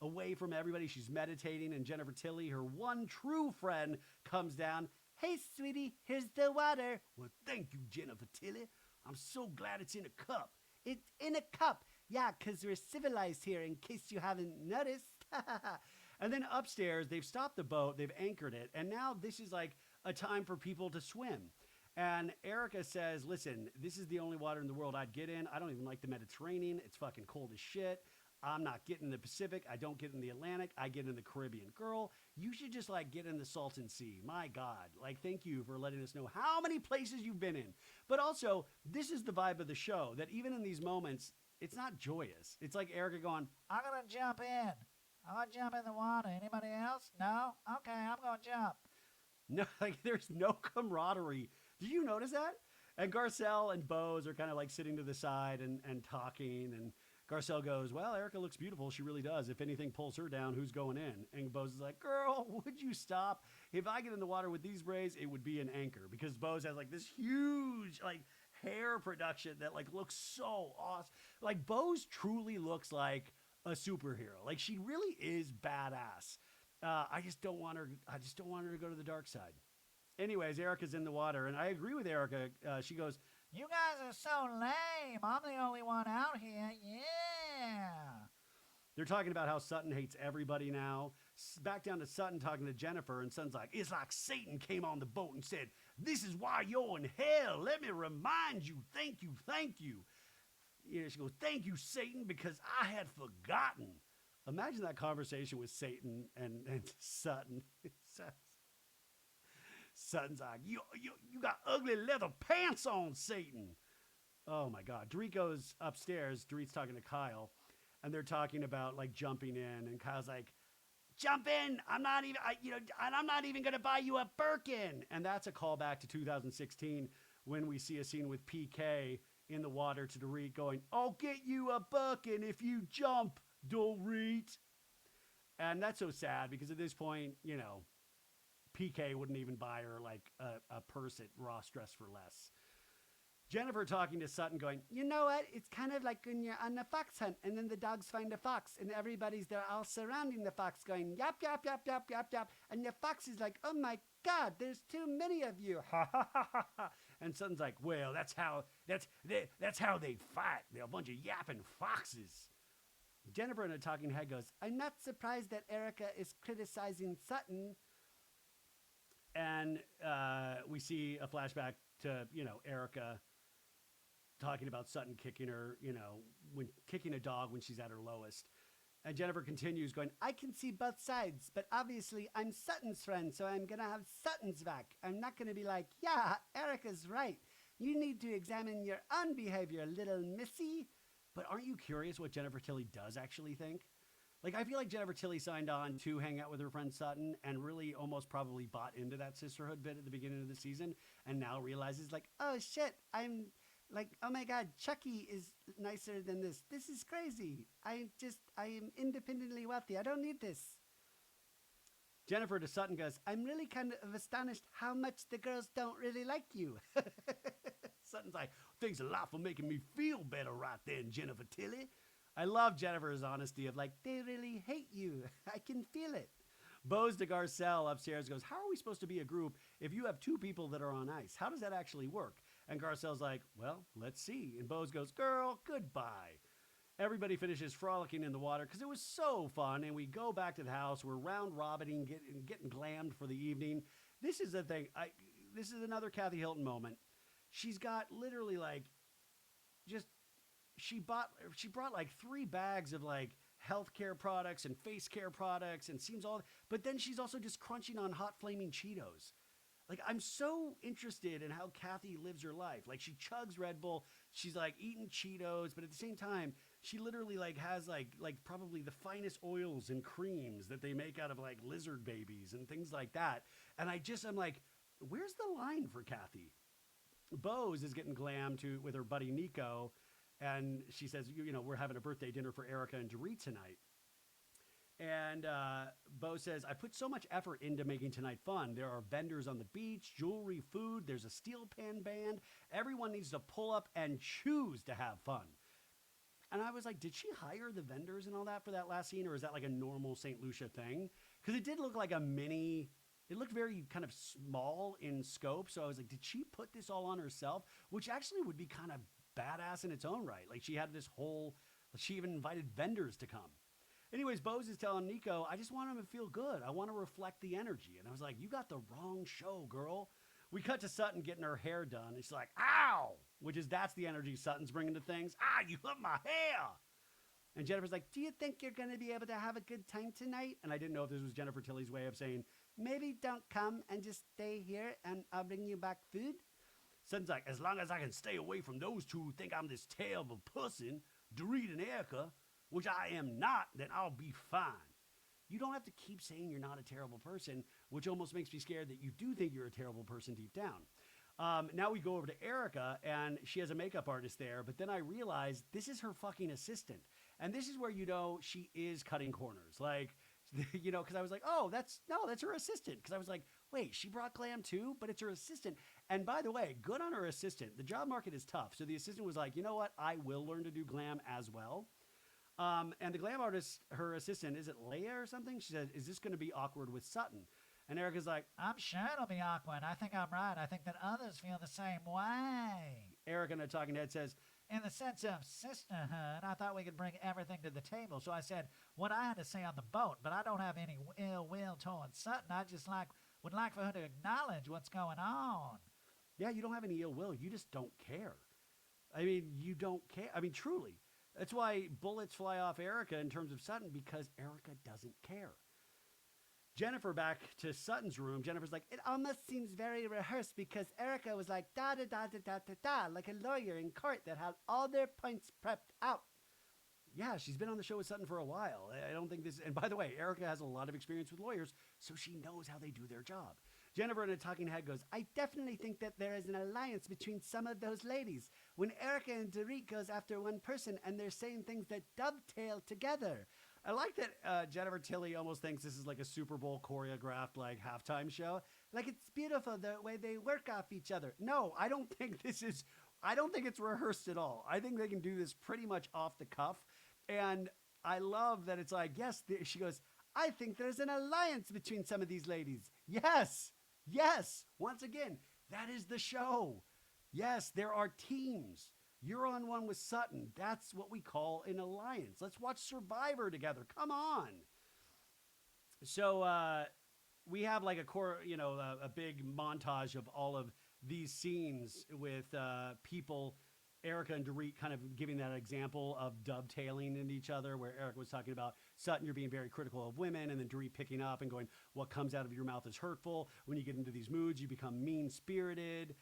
away from everybody. She's meditating, and Jennifer Tilly, her one true friend, comes down. Hey, sweetie, here's the water. Well, thank you, Jennifer Tilly. I'm so glad it's in a cup. It's in a cup. Yeah, because we're civilized here, in case you haven't noticed. And then upstairs, they've stopped the boat, they've anchored it, and now this is a time for people to swim. And Erika says, listen, this is the only water in the world I'd get in. I don't even like the Mediterranean. It's fucking cold as shit. I'm not getting in the Pacific. I don't get in the Atlantic. I get in the Caribbean. Girl, you should just get in the Salton Sea. My God. Thank you for letting us know how many places you've been in. But also, this is the vibe of the show, that even in these moments, it's not joyous. It's like Erika going, I'm going to jump in. I'm going to jump in the water. Anybody else? No? Okay, I'm going to jump. No, there's no camaraderie. Did you notice that? And Garcelle and Bose are kind of sitting to the side and talking. And Garcelle goes, well, Erika looks beautiful. She really does. If anything pulls her down, who's going in? And Bose is like, girl, would you stop? If I get in the water with these braids, it would be an anchor. Because Bose has this huge hair production that looks so awesome. Bose truly looks like a superhero. She really is badass. I just don't want her to go to the dark side. Anyways, Erika's in the water, and I agree with Erika. She goes, you guys are so lame. I'm the only one out here. Yeah. They're talking about how Sutton hates everybody now. Back down to Sutton talking to Jennifer, and Sutton's like, it's like Satan came on the boat and said, this is why you're in hell. Let me remind you. Thank you. Thank you. She goes, thank you, Satan, because I had forgotten. Imagine that conversation with Satan and Sutton. Sutton's like, you got ugly leather pants on, Satan. Oh my God. Dorit goes upstairs. Dorit's talking to Kyle, and they're talking about like jumping in, and Kyle's like, jump in. I'm not even going to buy you a Birkin. And that's a callback to 2016 when we see a scene with PK in the water to Dorit going, I'll get you a Birkin if you jump, Dorit. And that's so sad because at this point, PK wouldn't even buy her like a purse at Ross Dress for Less. Jennifer talking to Sutton going, you know what? It's kind of like when you're on a fox hunt and then the dogs find a fox and they're all surrounding the fox going, yap, yap, yap, yap, yap, yap. And the fox is like, oh my God, there's too many of you. Ha ha ha ha ha. And Sutton's like, well, that's how they fight. They're a bunch of yapping foxes. Jennifer in a talking head goes, I'm not surprised that Erika is criticizing Sutton. And we see a flashback to, Erika talking about Sutton kicking her, when kicking a dog when she's at her lowest. And Jennifer continues going, I can see both sides, but obviously I'm Sutton's friend, so I'm going to have Sutton's back. I'm not going to be like, yeah, Erika's right. You need to examine your own behavior, little missy. But aren't you curious what Jennifer Tilly does actually think? Like, I feel like Jennifer Tilly signed on to hang out with her friend Sutton and really almost probably bought into that sisterhood bit at the beginning of the season and now realizes, like, oh, shit, I'm like, oh, my God, Chucky is nicer than this. This is crazy. I am independently wealthy. I don't need this. Jennifer to Sutton goes, I'm really kind of astonished how much the girls don't really like you. Sutton's like, thanks a lot for making me feel better right then, Jennifer Tilly. I love Jennifer's honesty of like, they really hate you. I can feel it. Bose to Garcelle upstairs goes, how are we supposed to be a group if you have two people that are on ice? How does that actually work? And Garcelle's like, well, let's see. And Bose goes, girl, goodbye. Everybody finishes frolicking in the water because it was so fun. And we go back to the house. We're round robining, getting glammed for the evening. This is the thing. This is another Kathy Hilton moment. She's got literally like just she brought like 3 bags of like healthcare products and face care products and but then she's also just crunching on hot flaming Cheetos. Like, I'm so interested in how Kathy lives her life. Like, she chugs Red Bull, she's like eating Cheetos, but at the same time, she literally like has like probably the finest oils and creams that they make out of like lizard babies and things like that. And I'm like, where's the line for Kathy? Bose is getting glammed with her buddy Nico, and she says, we're having a birthday dinner for Erika and Dorit tonight. And Bo says, I put so much effort into making tonight fun. There are vendors on the beach, jewelry, food. There's a steel pan band. Everyone needs to pull up and choose to have fun. And I was like, did she hire the vendors and all that for that last scene? Or is that like a normal St. Lucia thing? Because it did look like it looked very kind of small in scope. So I was like, did she put this all on herself? Which actually would be kind of badass in its own right. Like she even invited vendors to come. Anyways, Bose is telling Nico, I just want him to feel good. I want to reflect the energy. And I was like, you got the wrong show, girl. We cut to Sutton getting her hair done. And she's like, ow! That's the energy Sutton's bringing to things. Ah, you hurt my hair! And Jennifer's like, do you think you're going to be able to have a good time tonight? And I didn't know if this was Jennifer Tilly's way of saying, maybe don't come and just stay here and I'll bring you back food. Sutton's like, as long as I can stay away from those two who think I'm this terrible person, Dorit and Erika, which I am not, then I'll be fine. You don't have to keep saying you're not a terrible person, which almost makes me scared that you do think you're a terrible person deep down. Now we go over to Erika, and she has a makeup artist there, but then I realized this is her fucking assistant. And this is where she is cutting corners. Like, because I was like, that's her assistant. Because I was like, wait, she brought glam too? But it's her assistant. And by the way, good on her assistant. The job market is tough. So the assistant was like, you know what? I will learn to do glam as well. And the glam artist, her assistant, is it Leia or something? She said, is this going to be awkward with Sutton? And Erika's like, I'm sure it'll be awkward. I think I'm right. I think that others feel the same way. Erika in a talking head says, in the sense of sisterhood, I thought we could bring everything to the table. So I said what I had to say on the boat, but I don't have any ill will towards Sutton. I just would like for her to acknowledge what's going on. Yeah, you don't have any ill will. You just don't care. I mean, you don't care. I mean, truly. That's why bullets fly off Erika in terms of Sutton, because Erika doesn't care. Jennifer back to Sutton's room. Jennifer's like, it almost seems very rehearsed because Erika was like, da da da da da da da, like a lawyer in court that had all their points prepped out. Yeah, she's been on the show with Sutton for a while. I don't think this, and by the way, Erika has a lot of experience with lawyers, so she knows how they do their job. Jennifer in a talking head goes, I definitely think that there is an alliance between some of those ladies. When Erika and Dorit goes after one person and they're saying things that dovetail together. I like that Jennifer Tilly almost thinks this is like a Super Bowl choreographed like halftime show. Like it's beautiful the way they work off each other. No, I don't think it's rehearsed at all. I think they can do this pretty much off the cuff. And I love that it's like, yes, she goes, I think there's an alliance between some of these ladies. Yes. Yes. Once again, that is the show. Yes, there are teams. You're on one with Sutton. That's what we call an alliance. Let's watch Survivor together. Come on. So we have like a big montage of all of these scenes with people, Erika and Dorit kind of giving that example of dovetailing into each other, where Erika was talking about Sutton, you're being very critical of women, and then Dorit picking up and going, what comes out of your mouth is hurtful. When you get into these moods, you become mean-spirited.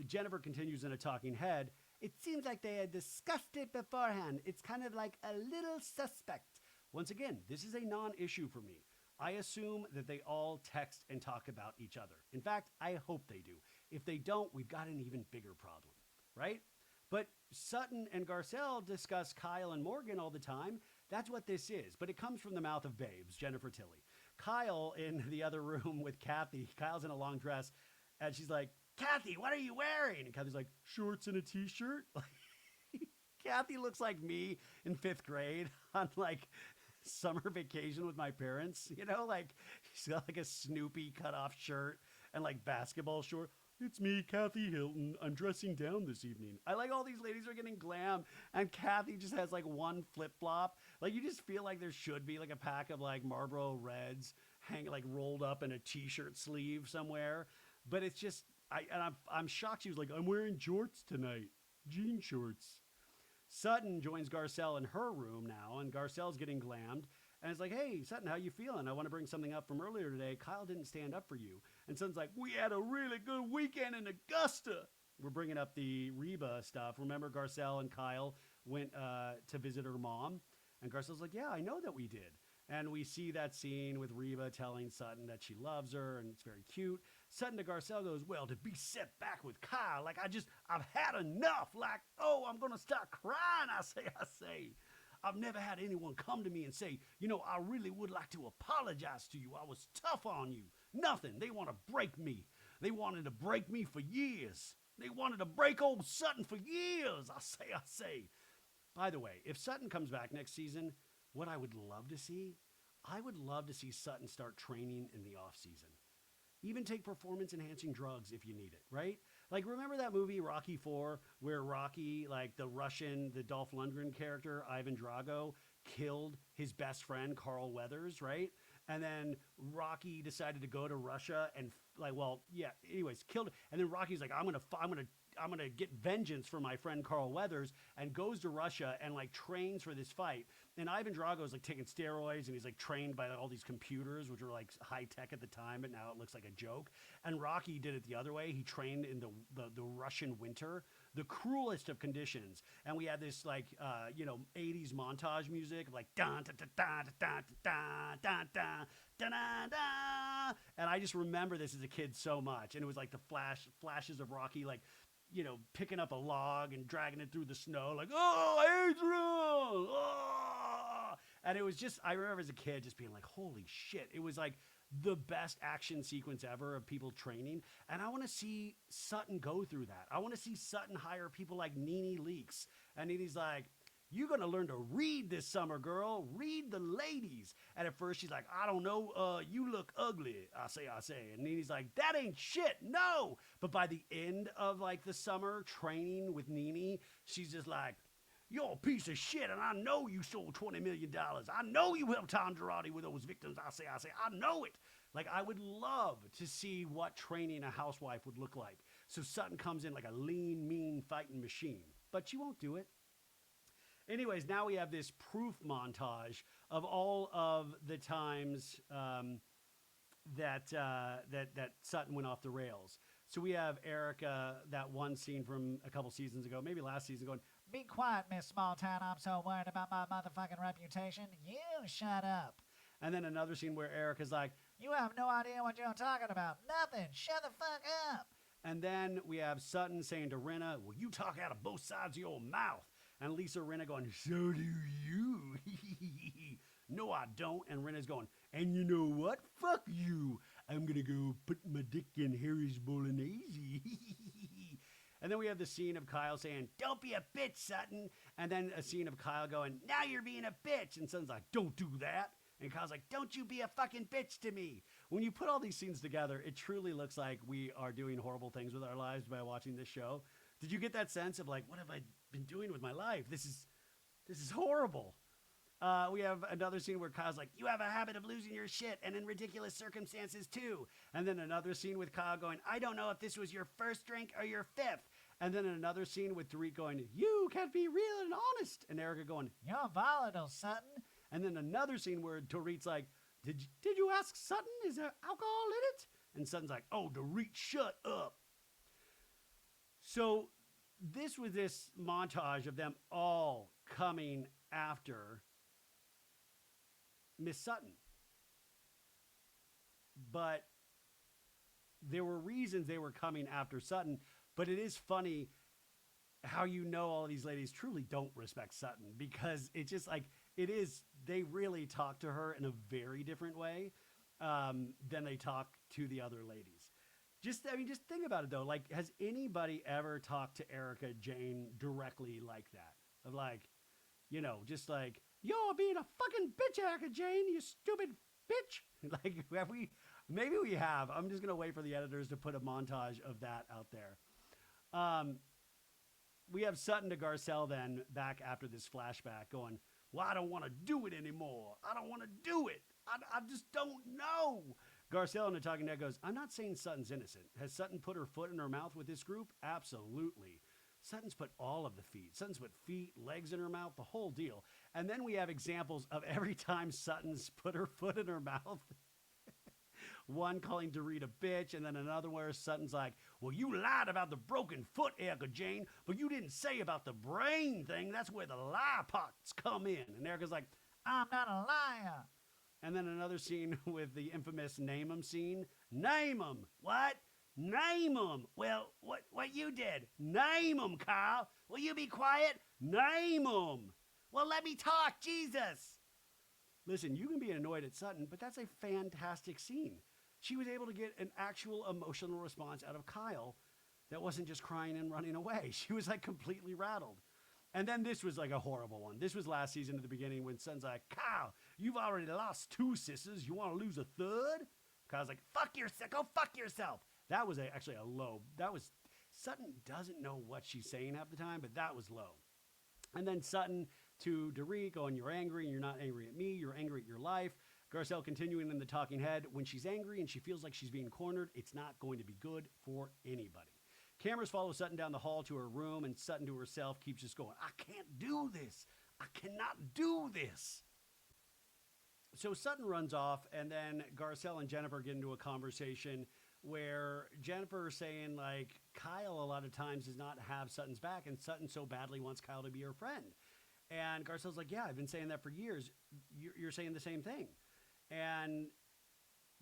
Jennifer continues in a talking head. It seems like they had discussed it beforehand. It's kind of like a little suspect. Once again, this is a non-issue for me. I assume that they all text and talk about each other. In fact, I hope they do. If they don't, we've got an even bigger problem, right? But Sutton and Garcelle discuss Kyle and Morgan all the time. That's what this is. But it comes from the mouth of babes, Jennifer Tilly. Kyle in the other room with Kathy. Kyle's in a long dress. And she's like, Kathy, what are you wearing? And Kathy's like, shorts and a t-shirt. Kathy looks like me in 5th grade on like summer vacation with my parents. You know, like she's got like a Snoopy cut off shirt and like basketball shorts. It's me, Kathy Hilton. I'm dressing down this evening. I like all these ladies are getting glam, and Kathy just has like one flip-flop. Like you just feel like there should be like a pack of like Marlboro Reds like rolled up in a t-shirt sleeve somewhere. But it's just, I'm shocked she was like, I'm wearing jorts tonight. Jean shorts. Sutton joins Garcelle in her room now, and Garcelle's getting glammed. And it's like, hey, Sutton, how you feeling? I want to bring something up from earlier today. Kyle didn't stand up for you. And Sutton's like, we had a really good weekend in Augusta. We're bringing up the RHOBH stuff. Remember Garcelle and Kyle went to visit her mom? And Garcelle's like, yeah, I know that we did. And we see that scene with RHOBH telling Sutton that she loves her, and it's very cute. Sutton to Garcelle goes, well, to be set back with Kyle, like I've had enough. Like, oh, I'm going to start crying, I say. I've never had anyone come to me and say, you know, I really would like to apologize to you. I was tough on you. Nothing. They want to break me. They wanted to break me for years. They wanted to break old Sutton for years. I say. By the way, if Sutton comes back next season, what I would love to see Sutton start training in the off season. Even take performance-enhancing drugs if you need it, right? Like, remember that movie, Rocky IV, where Rocky, like the Dolph Lundgren character, Ivan Drago, killed his best friend, Carl Weathers, right? And then Rocky decided to go to Russia and, killed it. And then Rocky's like, I'm gonna get vengeance for my friend Carl Weathers, and goes to Russia and like trains for this fight. And Ivan Drago is like taking steroids, and he's like trained by all these computers, which were like high tech at the time, but now it looks like a joke. And Rocky did it the other way. He trained in the Russian winter, the cruelest of conditions. And we had this like 80s montage music of like da da da da da da da da da da da. And I just remember this as a kid so much. And it was like the flashes of Rocky like, you know, picking up a log and dragging it through the snow, like, oh, Adrian! Oh! And it was just, I remember as a kid just being like, holy shit. It was like the best action sequence ever of people training. And I want to see Sutton go through that. I want to see Sutton hire people like Nene Leakes. And Nene's like, you're going to learn to read this summer, girl. Read the ladies. And at first she's like, I don't know. You look ugly. I say. And Nene's like, that ain't shit. No. But by the end of like the summer training with Nene, she's just like, you're a piece of shit. And I know you sold $20 million. I know you helped Tom Girardi with those victims. I say. I know it. Like, I would love to see what training a housewife would look like. So Sutton comes in like a lean, mean fighting machine. But she won't do it. Anyways, now we have this proof montage of all of the times that Sutton went off the rails. So we have Erika, that one scene from a couple seasons ago, maybe last season, going, Be quiet, Miss Small Town. I'm so worried about my motherfucking reputation. You shut up. and then another scene where Erika's like, You have no idea what you're talking about. Nothing. Shut the fuck up. and then we have Sutton saying to Rinna, well, you talk out of both sides of your mouth. And Lisa Rinna going, so do you. No, I don't. And Rinna's going, and you know what? Fuck you. I'm going to go put my dick in Harry's Bolognese. And then we have the scene of Kyle saying, don't be a bitch, Sutton. And then a scene of Kyle going, now you're being a bitch. And Sutton's like, don't do that. And Kyle's like, don't you be a fucking bitch to me. When you put all these scenes together, it truly looks like we are doing horrible things with our lives by watching this show. Did you get that sense of like, what have I been doing with my life? This is horrible. We have another scene where Kyle's like, you have a habit of losing your shit and in ridiculous circumstances too. And then another scene with Kyle going, I don't know if this was your first drink or your fifth. And then another scene with Dorit going, you can't be real and honest. And Erika going, You're volatile, Sutton. and then another scene where Dorit's like, did you ask Sutton? Is there alcohol in it? And Sutton's like, oh, Dorit, shut up. So this was this montage of them all coming after Miss Sutton. But there were reasons they were coming after Sutton. But it is funny how you know all of these ladies truly don't respect Sutton, because it's just like, it is, they really talk to her in a very different way than they talk to the other ladies. Just think about it though. Like, has anybody ever talked to Erika Jayne directly like that? Of like, you know, just like, you're being a fucking bitch, Erika Jayne, you stupid bitch. Like, have we? Maybe we have. I'm just going to wait for the editors to put a montage of that out there. We have Sutton to Garcelle then back after this flashback going, well, I don't want to do it anymore. I don't want to do it. I just don't know. Garcelle in the talking head goes, I'm not saying Sutton's innocent. Has Sutton put her foot in her mouth with this group? Absolutely. Sutton's put all of the feet. Sutton's put feet, legs in her mouth, the whole deal. And then we have examples of every time Sutton's put her foot in her mouth. One calling Dorit a bitch, and then another where Sutton's like, well, you lied about the broken foot, Erika Jayne, but you didn't say about the brain thing. That's where the lie parts come in. And Erika's like, I'm not a liar. and then another scene with the infamous name 'em scene. Name 'em. What? Name 'em. Well, what you did? Name 'em, Kyle. Will you be quiet? Name 'em. Well, let me talk, Jesus. Listen, you can be annoyed at Sutton, but that's a fantastic scene. She was able to get an actual emotional response out of Kyle that wasn't just crying and running away. She was like completely rattled. And then this was like a horrible one. This was last season at the beginning when Sutton's like, Kyle, you've already lost 2 sisters. You want to lose a 3rd? Kyle's like, fuck yourself. Go fuck yourself. That was actually a low. That was, Sutton doesn't know what she's saying half the time, but that was low. And then Sutton to Dorit going, you're angry and you're not angry at me. You're angry at your life. Garcelle continuing in the talking head. When she's angry and she feels like she's being cornered, it's not going to be good for anybody. Cameras follow Sutton down the hall to her room, and Sutton to herself keeps just going, I can't do this. I cannot do this. So Sutton runs off, and then Garcelle and Jennifer get into a conversation where Jennifer is saying, like, Kyle a lot of times does not have Sutton's back, and Sutton so badly wants Kyle to be her friend. And Garcelle's like, yeah, I've been saying that for years. You're saying the same thing. And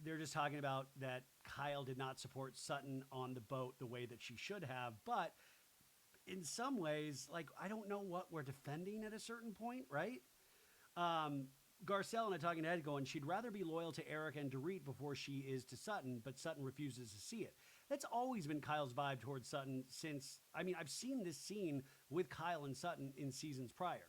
they're just talking about that Kyle did not support Sutton on the boat the way that she should have. But in some ways, like, I don't know what we're defending at a certain point, right? Garcelle in a talking head going, she'd rather be loyal to Erika and Dorit before she is to Sutton, but Sutton refuses to see it. That's always been Kyle's vibe towards Sutton since, I've seen this scene with Kyle and Sutton in seasons prior.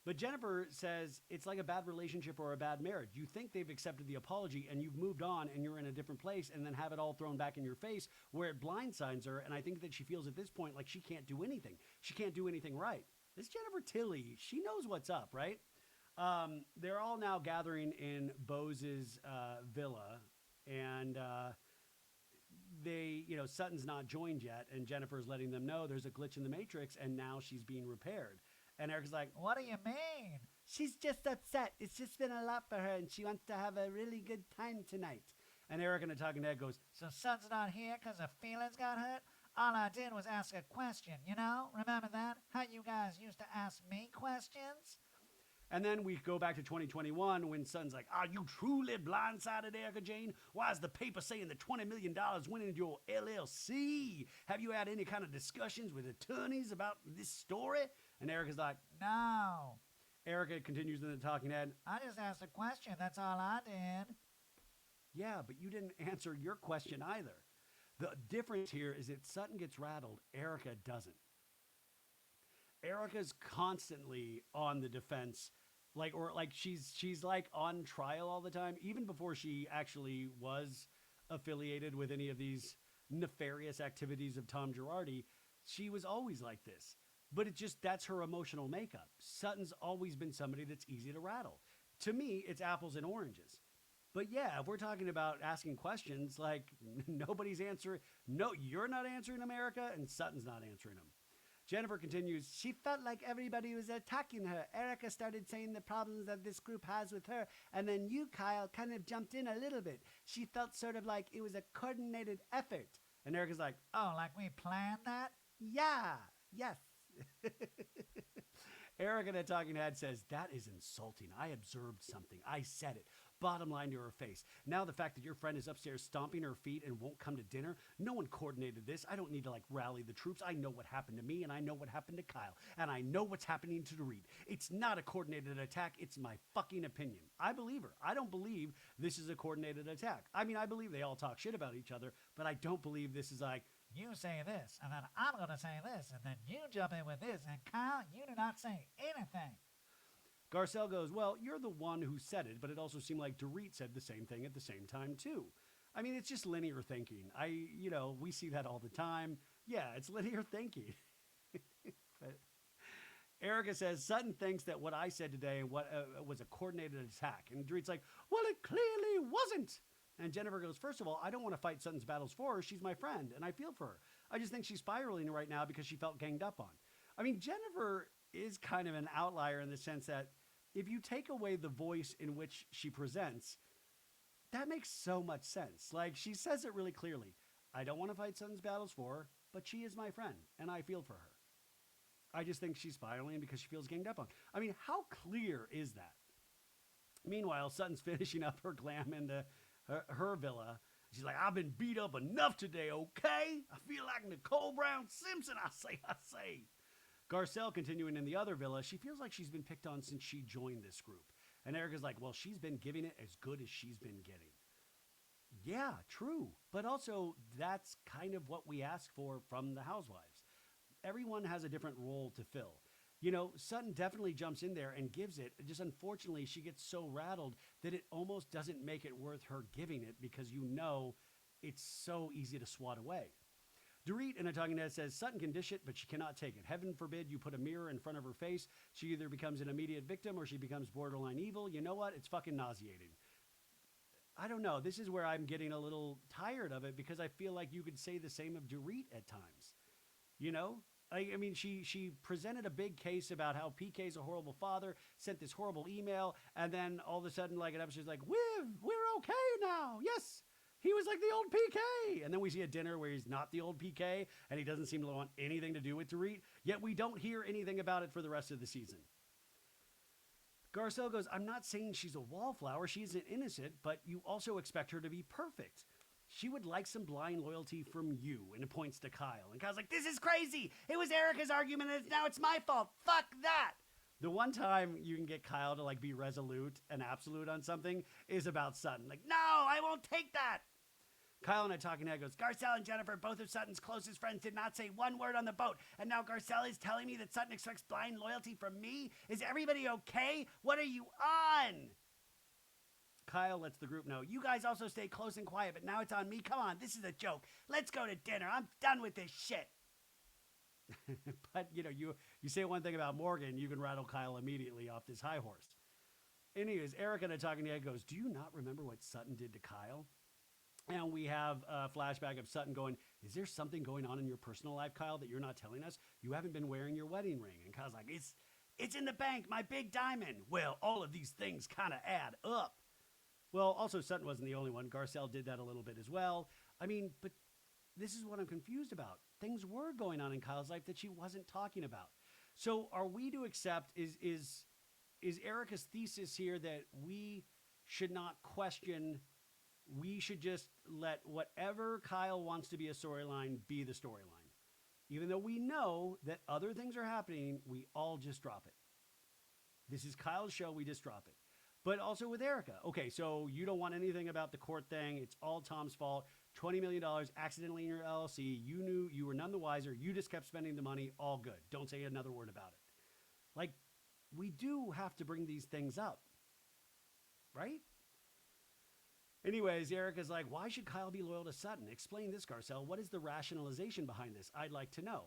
But Jennifer says it's like a bad relationship or a bad marriage. You think they've accepted the apology and you've moved on and you're in a different place, and then have it all thrown back in your face where it blindsides her. And I think that she feels at this point like she can't do anything. She can't do anything right. This Jennifer Tilly, she knows what's up, right? They're all now gathering in Bose's villa, and Sutton's not joined yet, and Jennifer's letting them know there's a glitch in the Matrix, and now she's being repaired. And Erika's like, what do you mean? She's just upset. It's just been a lot for her, and she wants to have a really good time tonight. And Erika in a talking head goes, So Sutton's not here because her feelings got hurt? All I did was ask a question, you know? Remember that? How you guys used to ask me questions? and then we go back to 2021 when Sutton's like, are you truly blindsided, Erika Jayne? Why is the paper saying that $20 million went into your LLC? Have you had any kind of discussions with attorneys about this story? And Erika's like, No. Erika continues in the talking head, I just asked a question, that's all I did. yeah, but you didn't answer your question either. The difference here is that Sutton gets rattled, Erika doesn't. Erika's constantly on the defense, like she's like on trial all the time, even before she actually was affiliated with any of these nefarious activities of Tom Girardi. She was always like this. But it just that's her emotional makeup. Sutton's always been somebody that's easy to rattle. To me, it's apples and oranges. But yeah, if we're talking about asking questions, like nobody's answering, no, you're not answering them, Erika, and Sutton's not answering them. Jennifer continues, she felt like everybody was attacking her. Erika started saying the problems that this group has with her, and then you, Kyle, kind of jumped in a little bit. She felt sort of like it was a coordinated effort. And Erika's like, Oh, like we planned that? yeah, yes. Erika in a talking head says, that is insulting. I observed something. I said it. Bottom line to her face. Now the fact that your friend is upstairs stomping her feet and won't come to dinner, no one coordinated this. I don't need to rally the troops. I know what happened to me and I know what happened to Kyle. And I know what's happening to Dorit. It's not a coordinated attack. It's my fucking opinion. I believe her. I don't believe this is a coordinated attack. I mean, I believe they all talk shit about each other, but I don't believe this is like, You say this, and then I'm going to say this, and then you jump in with this, and Kyle, you do not say anything. Garcelle goes, well, you're the one who said it, but it also seemed like Dorit said the same thing at the same time, too. I mean, it's just linear thinking. We see that all the time. Yeah, it's linear thinking. But Erika says, Sutton thinks that what I said today was a coordinated attack. And Dorit's like, well, it clearly wasn't. And Jennifer goes, first of all, I don't want to fight Sutton's battles for her. She's my friend, and I feel for her. I just think she's spiraling right now because she felt ganged up on. I mean, Jennifer is kind of an outlier in the sense that if you take away the voice in which she presents, that makes so much sense. Like, she says it really clearly. I don't want to fight Sutton's battles for her, but she is my friend, and I feel for her. I just think she's spiraling because she feels ganged up on. I mean, how clear is that? Meanwhile, Sutton's finishing up her glam in her villa. She's like, I've been beat up enough today, okay? I feel like Nicole Brown Simpson, I say. Garcelle, continuing in the other villa, she feels like she's been picked on since she joined this group. And Erika's like, well, she's been giving it as good as she's been getting. Yeah, true. But also, that's kind of what we ask for from the Housewives. Everyone has a different role to fill. You know, Sutton definitely jumps in there and gives it. Just unfortunately, she gets so rattled that it almost doesn't make it worth her giving it because you know it's so easy to swat away. Dorit in a talking head says, Sutton can dish it, but she cannot take it. Heaven forbid you put a mirror in front of her face. She either becomes an immediate victim or she becomes borderline evil. You know what? It's fucking nauseating. I don't know. This is where I'm getting a little tired of it because I feel like you could say the same of Dorit at times. You know? I mean, she presented a big case about how PK's a horrible father, sent this horrible email, and then all of a sudden, like, an episode's like, we're okay now. Yes, he was like the old PK. And then we see a dinner where he's not the old PK, and he doesn't seem to want anything to do with Dorit, yet we don't hear anything about it for the rest of the season. Garcelle goes, I'm not saying she's a wallflower. She isn't innocent, but you also expect her to be perfect. She would like some blind loyalty from you, and it points to Kyle. And Kyle's like, this is crazy. It was Erika's argument, and now it's my fault. Fuck that. The one time you can get Kyle to be resolute and absolute on something is about Sutton. Like, no, I won't take that. Kyle in a talking head goes, Garcelle and Jennifer, both of Sutton's closest friends, did not say one word on the boat. And now Garcelle is telling me that Sutton expects blind loyalty from me? Is everybody okay? What are you on? Kyle lets the group know, you guys also stay close and quiet, but now it's on me. Come on, this is a joke. Let's go to dinner. I'm done with this shit. But, you say one thing about Morgan, you can rattle Kyle immediately off this high horse. Anyways, Erika in a talking head goes, do you not remember what Sutton did to Kyle? And we have a flashback of Sutton going, is there something going on in your personal life, Kyle, that you're not telling us? You haven't been wearing your wedding ring. And Kyle's like, it's in the bank, my big diamond. Well, all of these things kind of add up. Well, also Sutton wasn't the only one. Garcelle did that a little bit as well. I mean, but this is what I'm confused about. Things were going on in Kyle's life that she wasn't talking about. So are we to accept is Erika's thesis here that we should not question, we should just let whatever Kyle wants to be a storyline be the storyline? Even though we know that other things are happening, we all just drop it. This is Kyle's show, we just drop it. But also with Erika. Okay, so you don't want anything about the court thing. It's all Tom's fault. $20 million accidentally in your LLC. You knew, you were none the wiser. You just kept spending the money. All good. Don't say another word about it. Like, we do have to bring these things up, right? Anyways, Erika's like, why should Kyle be loyal to Sutton? Explain this, Garcelle. What is the rationalization behind this? I'd like to know.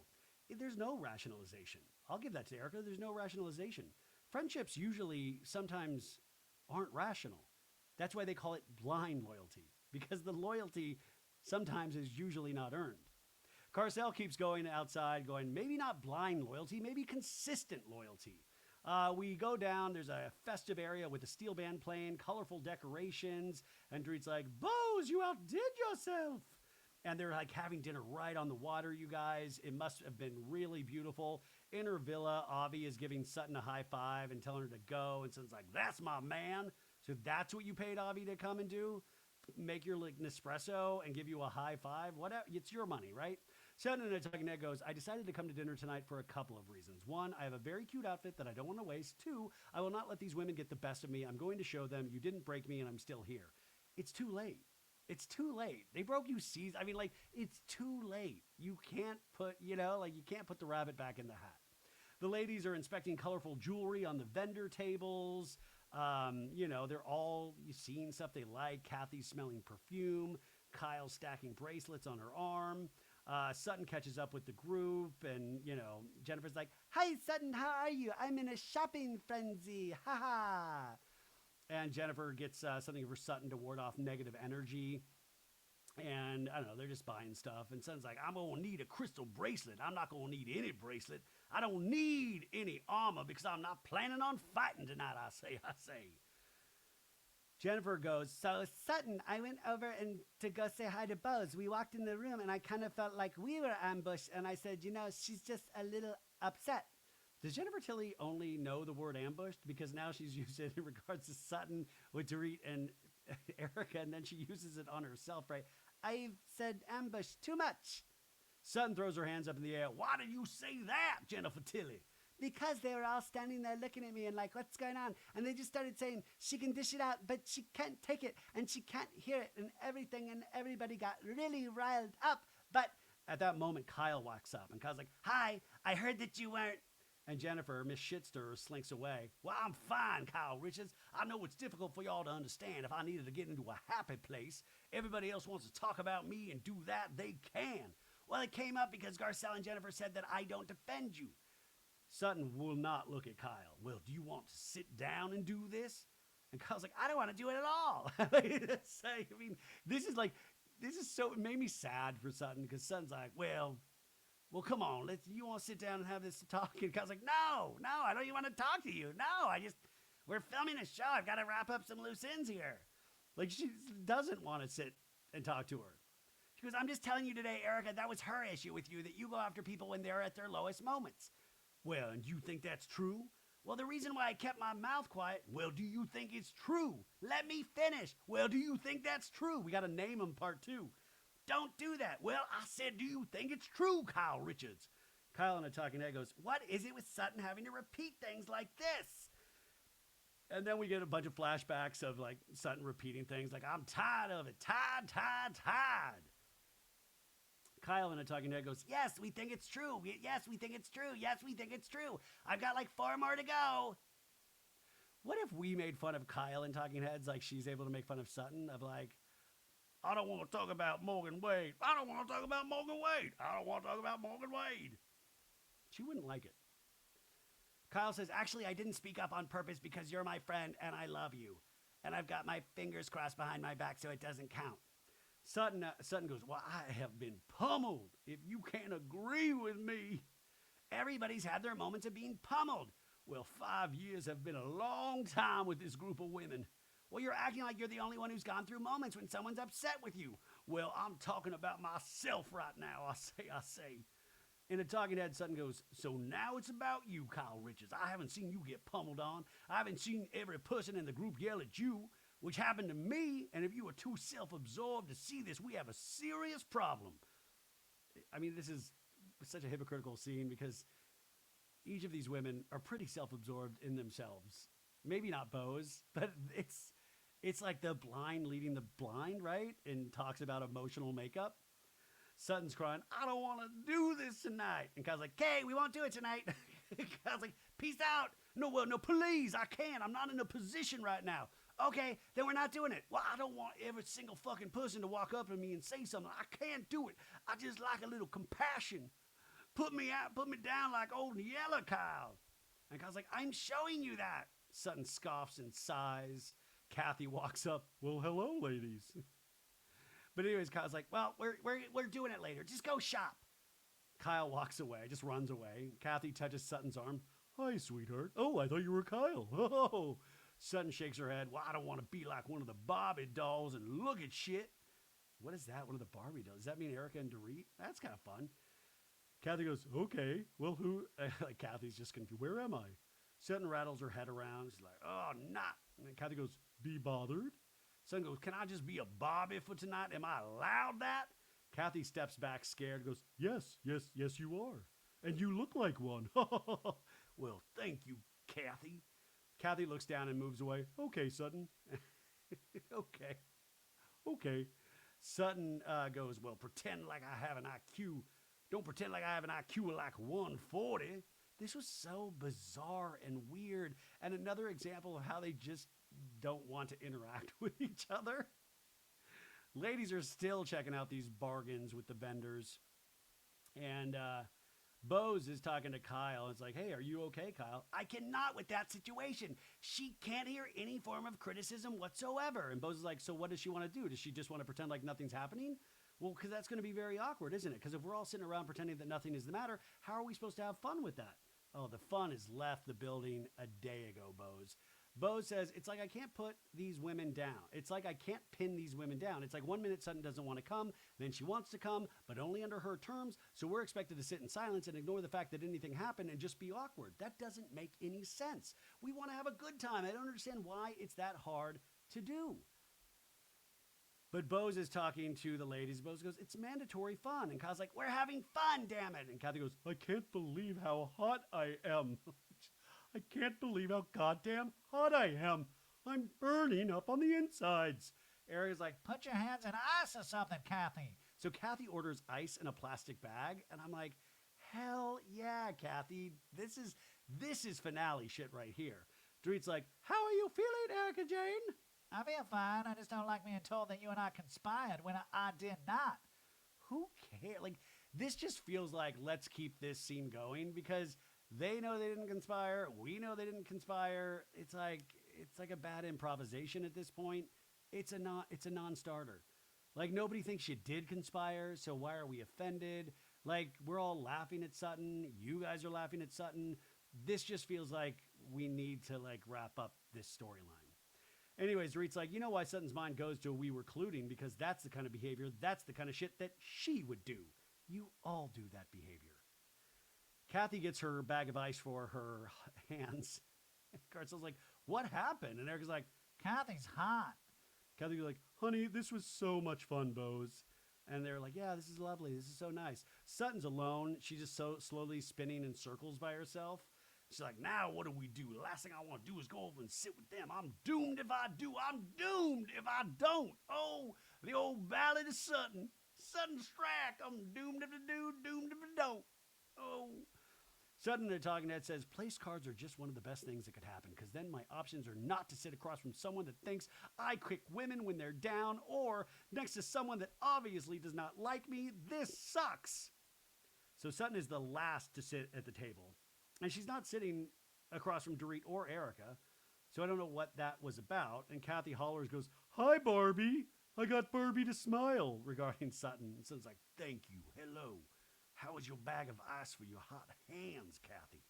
There's no rationalization. I'll give that to Erika. There's no rationalization. Friendships usually sometimes aren't rational. That's why they call it blind loyalty, because the loyalty sometimes is usually not earned. Garcelle keeps going outside, going, maybe not blind loyalty, maybe consistent loyalty. We go down, there's a festive area with a steel band playing, colorful decorations, and Dorit's like, Boz, you outdid yourself. And they're like having dinner right on the water, you guys. It must have been really beautiful. In her villa, Avi is giving Sutton a high five and telling her to go. And Sutton's like, that's my man. So that's what you paid Avi to come and do? Make your like Nespresso and give you a high five? Whatever. It's your money, right? Sutton in a talking head goes, I decided to come to dinner tonight for a couple of reasons. One, I have a very cute outfit that I don't want to waste. Two, I will not let these women get the best of me. I'm going to show them you didn't break me and I'm still here. It's too late. It's too late. They broke you seas. I mean, like, it's too late. You can't put, you can't put the rabbit back in the hat. The ladies are inspecting colorful jewelry on the vendor tables. They're all seeing stuff they like. Kathy's smelling perfume. Kyle stacking bracelets on her arm. Sutton catches up with the group, and, Jennifer's like, hi, Sutton, how are you? I'm in a shopping frenzy. Ha ha. And Jennifer gets something for Sutton to ward off negative energy. And I don't know, they're just buying stuff. And Sutton's like, I'm going to need a crystal bracelet. I'm not going to need any bracelet. I don't need any armor because I'm not planning on fighting tonight, I say. Jennifer goes, so Sutton, I went over and to go say hi to Boz. We walked in the room and I kind of felt like we were ambushed. And I said, she's just a little upset. Does Jennifer Tilly only know the word ambushed? Because now she's used it in regards to Sutton with Dorit and Erika, and then she uses it on herself, right? I've said ambush too much. Sutton throws her hands up in the air. Why did you say that, Jennifer Tilly? Because they were all standing there looking at me and like, what's going on? And they just started saying, she can dish it out, but she can't take it, and she can't hear it, and everything, and everybody got really riled up. But at that moment, Kyle walks up, and Kyle's like, hi, I heard that you weren't. And Jennifer, Miss Shitster, slinks away. Well, I'm fine, Kyle Richards. I know it's difficult for y'all to understand. If I needed to get into a happy place, everybody else wants to talk about me and do that, they can. Well, it came up because Garcelle and Jennifer said that I don't defend you. Sutton will not look at Kyle. Well, do you want to sit down and do this? And Kyle's like, I don't want to do it at all. This is so, it made me sad for Sutton, because Sutton's like, well, come on, you want to sit down and have this talk? And Kyle's like, no, I don't even want to talk to you. No, we're filming a show. I've got to wrap up some loose ends here. Like, she doesn't want to sit and talk to her. She goes, I'm just telling you today, Erika, that was her issue with you, that you go after people when they're at their lowest moments. Well, and you think that's true? Well, the reason why I kept my mouth quiet, well, do you think it's true? Let me finish. Well, do you think that's true? We got to name him part 2. Don't do that. Well, I said, do you think it's true, Kyle Richards? Kyle in a talking head goes, what is it with Sutton having to repeat things like this? And then we get a bunch of flashbacks of like Sutton repeating things like, I'm tired of it. Tired. Kyle in a talking head goes, yes, we think it's true. Yes, we think it's true. Yes, we think it's true. I've got like 4 more to go. What if we made fun of Kyle in talking heads like she's able to make fun of Sutton, of like, I don't want to talk about Morgan Wade. I don't want to talk about Morgan Wade. I don't want to talk about Morgan Wade. She wouldn't like it. Kyle says, actually, I didn't speak up on purpose because you're my friend and I love you. And I've got my fingers crossed behind my back so it doesn't count. Sutton goes, well, I have been pummeled. If you can't agree with me. Everybody's had their moments of being pummeled. Well, 5 years have been a long time with this group of women. Well, you're acting like you're the only one who's gone through moments when someone's upset with you. Well, I'm talking about myself right now, I say. In a talking head, Sutton goes, so now it's about you, Kyle Richards. I haven't seen you get pummeled on. I haven't seen every person in the group yell at you, which happened to me, and if you were too self-absorbed to see this, we have a serious problem. I mean, this is such a hypocritical scene because each of these women are pretty self-absorbed in themselves. Maybe not Bose, but it's like the blind leading the blind, right? And talks about emotional makeup. Sutton's crying, I don't want to do this tonight. And Kyle's like, okay, we won't do it tonight. Kyle's like, peace out. No, please, I can't. I'm not in a position right now. Okay, then we're not doing it. Well, I don't want every single fucking person to walk up to me and say something. I can't do it. I just like a little compassion. Put me down like old Yellow Kyle. And Kyle's like, I'm showing you that. Sutton scoffs and sighs. Kathy walks up. Well, hello, ladies. But anyways, Kyle's like, well, we're doing it later. Just go shop. Kyle walks away, just runs away. Kathy touches Sutton's arm. Hi, sweetheart. Oh, I thought you were Kyle. Oh. Sutton shakes her head. Well, I don't want to be like one of the Barbie dolls and look at shit. What is that? One of the Barbie dolls? Does that mean Erika and Dorit? That's kind of fun. Kathy goes, okay, well, who? Like, Kathy's just confused. Where am I? Sutton rattles her head around. She's like, oh, not. And then Kathy goes, be bothered? Sutton goes, can I just be a Barbie for tonight? Am I allowed that? Kathy steps back scared, goes, yes, you are. And you look like one. Well, thank you, Kathy. Kathy looks down and moves away. Okay, Sutton. Okay. Sutton goes, well, pretend like I have an IQ. Don't pretend like I have an IQ of like 140. This was so bizarre and weird. And another example of how they just don't want to interact with each other. Ladies are still checking out these bargains with the vendors. And Bose is talking to Kyle. It's like, hey, are you okay, Kyle? I cannot with that situation. She can't hear any form of criticism whatsoever. And Bose is like, so what does she want to do? Does she just want to pretend like nothing's happening? Well, because that's going to be very awkward, isn't it? Because if we're all sitting around pretending that nothing is the matter, how are we supposed to have fun with that? Oh, the fun has left the building a day ago, Bose. Bose says, it's like I can't put these women down. It's like I can't pin these women down. It's like 1 minute Sutton doesn't want to come, then she wants to come, but only under her terms, so we're expected to sit in silence and ignore the fact that anything happened and just be awkward. That doesn't make any sense. We want to have a good time. I don't understand why it's that hard to do. But Bose is talking to the ladies. Bose goes, it's mandatory fun. And Kyle's like, we're having fun, damn it. And Kathy goes, I can't believe how hot I am. I can't believe how goddamn hot I am. I'm burning up on the insides. Erika's like, put your hands in ice or something, Kathy. So Kathy orders ice in a plastic bag. And I'm like, hell yeah, Kathy. This is finale shit right here. Dorit's like, how are you feeling, Erika Jayne? I feel fine. I just don't like being told that you and I conspired when I did not. Who cares? Like, this just feels like let's keep this scene going because they know they didn't conspire. We know they didn't conspire. It's like a bad improvisation at this point. It's a non-starter. Like, nobody thinks you did conspire, so why are we offended? Like, we're all laughing at Sutton. You guys are laughing at Sutton. This just feels like we need to, like, wrap up this storyline. Anyways, Dorit's like, you know why Sutton's mind goes to we were colluding? Because that's the kind of behavior, that's the kind of shit that she would do. You all do that behavior. Kathy gets her bag of ice for her hands. Garcelle's like, what happened? And Erika's like, Kathy's hot. Kathy's like, honey, this was so much fun, Bose. And they're like, yeah, this is lovely. This is so nice. Sutton's alone. She's just so slowly spinning in circles by herself. She's like, now what do we do? The last thing I want to do is go over and sit with them. I'm doomed if I do. I'm doomed if I don't. Oh, the old Ballad of Sutton. Sutton Stracke. I'm doomed if I do, doomed if I don't. Oh. Sutton in a talking head says, place cards are just one of the best things that could happen because then my options are not to sit across from someone that thinks I kick women when they're down or next to someone that obviously does not like me. This sucks. So Sutton is the last to sit at the table. And she's not sitting across from Dorit or Erika. So I don't know what that was about. And Kathy hollers goes, hi, Barbie. I got Barbie to smile regarding Sutton. And Sutton's like, thank you. Hello. How is your bag of ice for your hot hands, Kathy?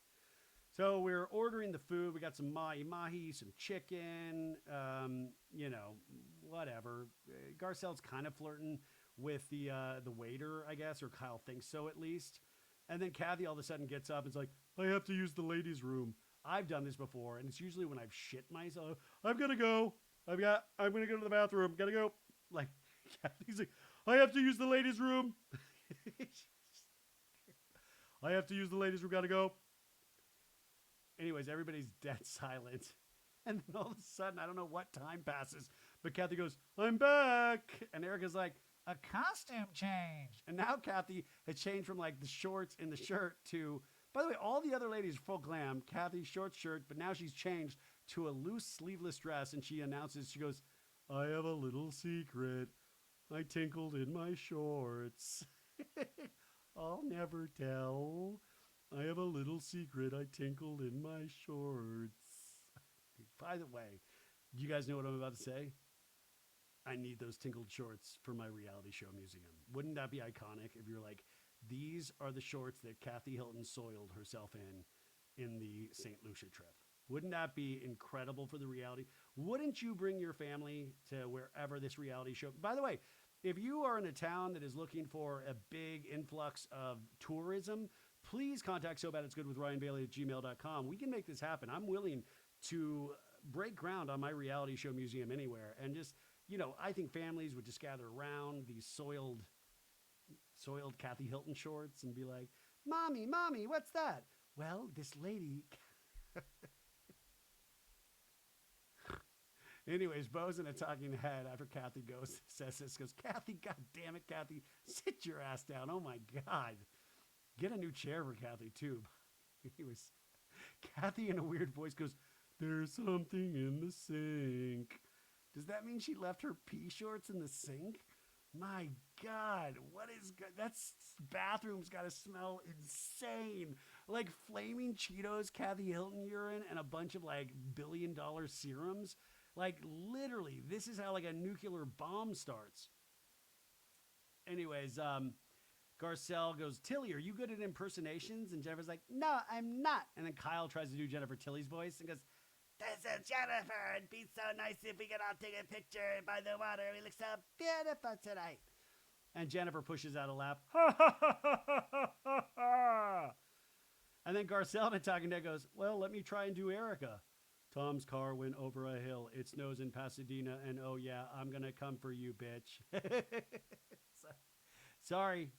So we're ordering the food. We got some mahi, some chicken, whatever. Garcelle's kind of flirting with the waiter, I guess, or Kyle thinks so at least. And then Kathy all of a sudden gets up and is like, I have to use the ladies' room. I've done this before, and it's usually when I've shit myself. I'm gonna go. I'm gonna go to the bathroom. Gotta go. Like Kathy's like, I have to use the ladies' room. I have to use the ladies' room. Gotta go. Anyways, everybody's dead silent. And then all of a sudden, I don't know what time passes, but Kathy goes, I'm back. And Erika's like, a costume change. and now Kathy has changed from like the shorts and the shirt to, by the way, all the other ladies are full glam. Kathy, short shirt, but now she's changed to a loose sleeveless dress. And she announces, she goes, I have a little secret. I tinkled in my shorts. I'll never tell. I have a little secret. I tinkled in my shorts. By the way, do you guys know what I'm about to say? I need those tinkled shorts for my reality show museum. Wouldn't that be iconic if you're like, these are the shorts that Kathy Hilton soiled herself in the St. Lucia trip? Wouldn't that be incredible for the reality? Wouldn't you bring your family to wherever this reality show? By the way, if you are in a town that is looking for a big influx of tourism, please contact SoBadIt'sGoodWithRyanBailey@gmail.com. We can make this happen. I'm willing to break ground on my reality show museum anywhere. And just, I think families would just gather around these soiled Kathy Hilton shorts and be like, Mommy, what's that? Well, this lady. Anyways, Bo's in a talking head after Kathy says this, goes, Kathy, God damn it, Kathy, sit your ass down. Oh my God. Get a new chair for Kathy too. Anyways, Kathy in a weird voice goes, there's something in the sink. Does that mean she left her pee shorts in the sink? My God, that bathroom's got to smell insane. Like flaming Cheetos, Kathy Hilton urine, and a bunch of like $1 billion serums. Like literally, this is how like a nuclear bomb starts. Anyways, Garcelle goes, Tilly, are you good at impersonations? And Jennifer's like, no, I'm not. And then Kyle tries to do Jennifer Tilly's voice and goes, this is Jennifer. It'd be so nice if we could all take a picture by the water. We look so beautiful tonight. And Jennifer pushes out a laugh. And then Garcelle in a talking head goes, well, let me try and do Erika. Tom's car went over a hill. It snows in Pasadena. And oh, yeah, I'm going to come for you, bitch. Sorry.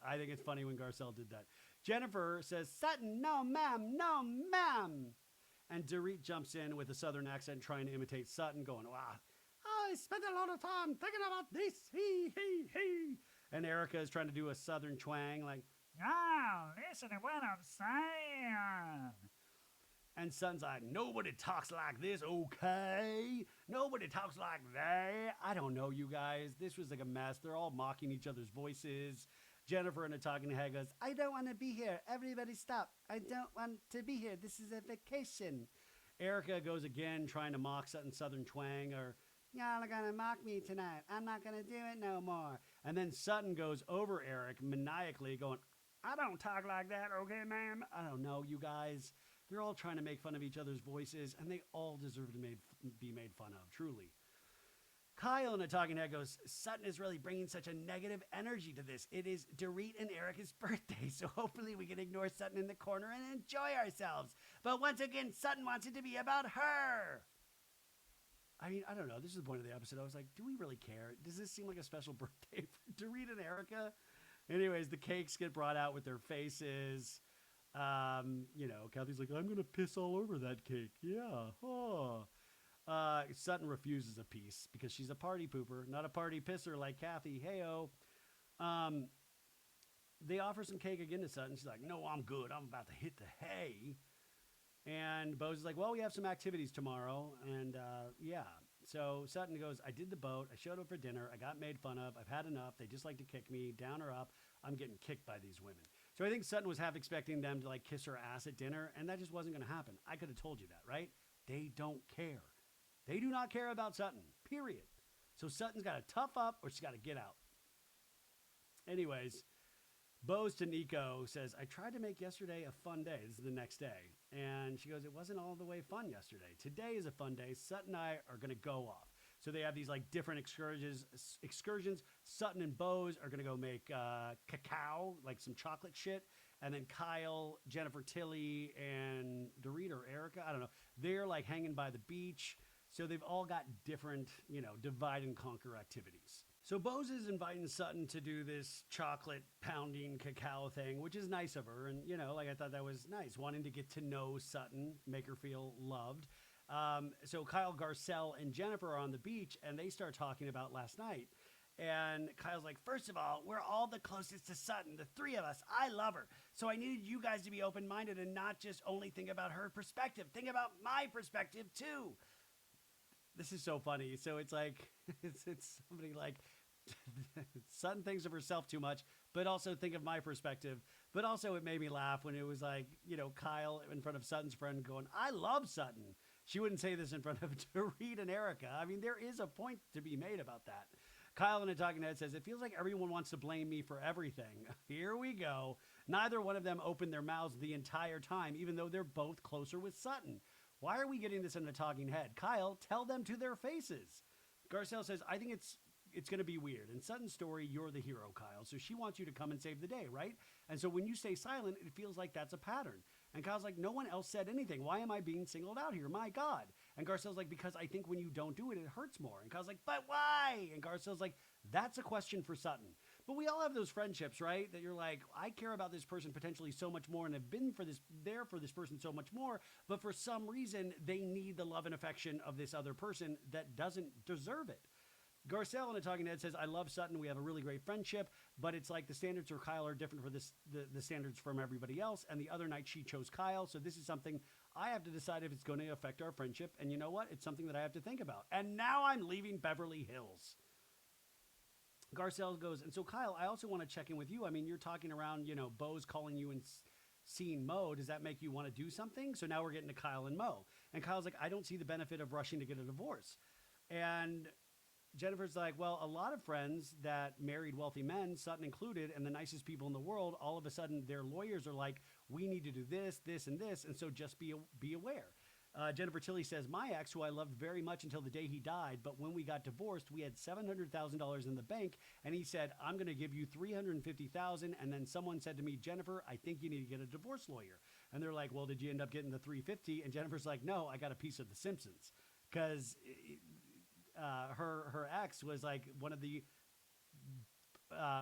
I think it's funny when Garcelle did that. Jennifer says, Sutton, no, ma'am. And Dorit jumps in with a southern accent trying to imitate Sutton, going, wow, I spent a lot of time thinking about this. He. And Erika is trying to do a southern twang, like, oh, listen to what I'm saying. And Sutton's like, nobody talks like this, okay? Nobody talks like that. I don't know, you guys. This was like a mess. They're all mocking each other's voices. Jennifer in a talking head goes, I don't want to be here. Everybody stop. I don't want to be here. This is a vacation. Erika goes again, trying to mock Sutton's southern twang, or, y'all are going to mock me tonight. I'm not going to do it no more. And then Sutton goes over Eric maniacally going, I don't talk like that, okay, ma'am? I don't know, you guys. They're all trying to make fun of each other's voices, and they all deserve to be made fun of, truly. Kyle in a talking head goes, Sutton is really bringing such a negative energy to this. It is Dorit and Erika's birthday, so hopefully we can ignore Sutton in the corner and enjoy ourselves. But once again, Sutton wants it to be about her. I mean, I don't know. This is the point of the episode. I was like, do we really care? Does this seem like a special birthday for Dorit and Erika? Anyways, the cakes get brought out with their faces. Kathy's like, I'm going to piss all over that cake. Yeah. Oh. Sutton refuses a piece because she's a party pooper, not a party pisser like Kathy. Heyo. They offer some cake again to Sutton. She's like, no, I'm good. I'm about to hit the hay. And Bo's is like, well, we have some activities tomorrow. And yeah. So Sutton goes, I did the boat. I showed up for dinner. I got made fun of. I've had enough. They just like to kick me down or up. I'm getting kicked by these women. So I think Sutton was half expecting them to like kiss her ass at dinner. And that just wasn't going to happen. I could have told you that, right? They don't care. They do not care about Sutton, period. So Sutton's got to tough up or she's got to get out. Anyways, Bo's to Nico says, I tried to make yesterday a fun day. This is the next day. And she goes, it wasn't all the way fun yesterday. Today is a fun day. Sutton and I are going to go off. So they have these like different excursions. Sutton and Bose are going to go make cacao, like some chocolate shit. And then Kyle, Jennifer Tilly, and Dorit or Erika, I don't know. They're like hanging by the beach. So they've all got different, divide and conquer activities. So Bose is inviting Sutton to do this chocolate pounding cacao thing, which is nice of her. And, I thought that was nice, wanting to get to know Sutton, make her feel loved. So Kyle, Garcelle, and Jennifer are on the beach, and they start talking about last night. And Kyle's like, first of all, we're all the closest to Sutton, the three of us. I love her. So I needed you guys to be open-minded and not just only think about her perspective. Think about my perspective, too. This is so funny. So it's like, it's somebody like, Sutton thinks of herself too much, but also think of my perspective. But also it made me laugh when it was like, Kyle in front of Sutton's friend going, I love Sutton. She wouldn't say this in front of Dorit and Erika. I mean, there is a point to be made about that. Kyle in a talking head says, it feels like everyone wants to blame me for everything. Here we go. Neither one of them opened their mouths the entire time, even though they're both closer with Sutton. Why are we getting this in a talking head? Kyle, tell them to their faces. Garcelle says, I think it's going to be weird. In Sutton's story, you're the hero, Kyle. So she wants you to come and save the day, right? And so when you stay silent, it feels like that's a pattern. And Kyle's like, no one else said anything. Why am I being singled out here? My God. And Garcelle's like, because I think when you don't do it, it hurts more. And Kyle's like, but why? And Garcelle's like, that's a question for Sutton. But we all have those friendships, right? That you're like, I care about this person potentially so much more and have been there for this person so much more. But for some reason, they need the love and affection of this other person that doesn't deserve it. Garcelle in a talking head says, I love Sutton. We have a really great friendship, but it's like the standards for Kyle are different for the standards from everybody else. And the other night she chose Kyle. So this is something I have to decide if it's going to affect our friendship. And you know what? It's something that I have to think about. And now I'm leaving Beverly Hills. Garcelle goes, and so Kyle, I also want to check in with you. I mean, you're talking around, Bose calling you and seeing Mo. Does that make you want to do something? So now we're getting to Kyle and Mo. And Kyle's like, I don't see the benefit of rushing to get a divorce. And Jennifer's like, well, a lot of friends that married wealthy men, Sutton included, and the nicest people in the world, all of a sudden their lawyers are like, we need to do this, this, and this. And so just be aware. Jennifer Tilly says, my ex, who I loved very much until the day he died, but when we got divorced, we had $700,000 in the bank, and he said, I'm going to give you $350,000. And then someone said to me, Jennifer, I think you need to get a divorce lawyer. And they're like, well, did you end up getting the $350,000? And Jennifer's like, no, I got a piece of The Simpsons. Because her ex was like one of the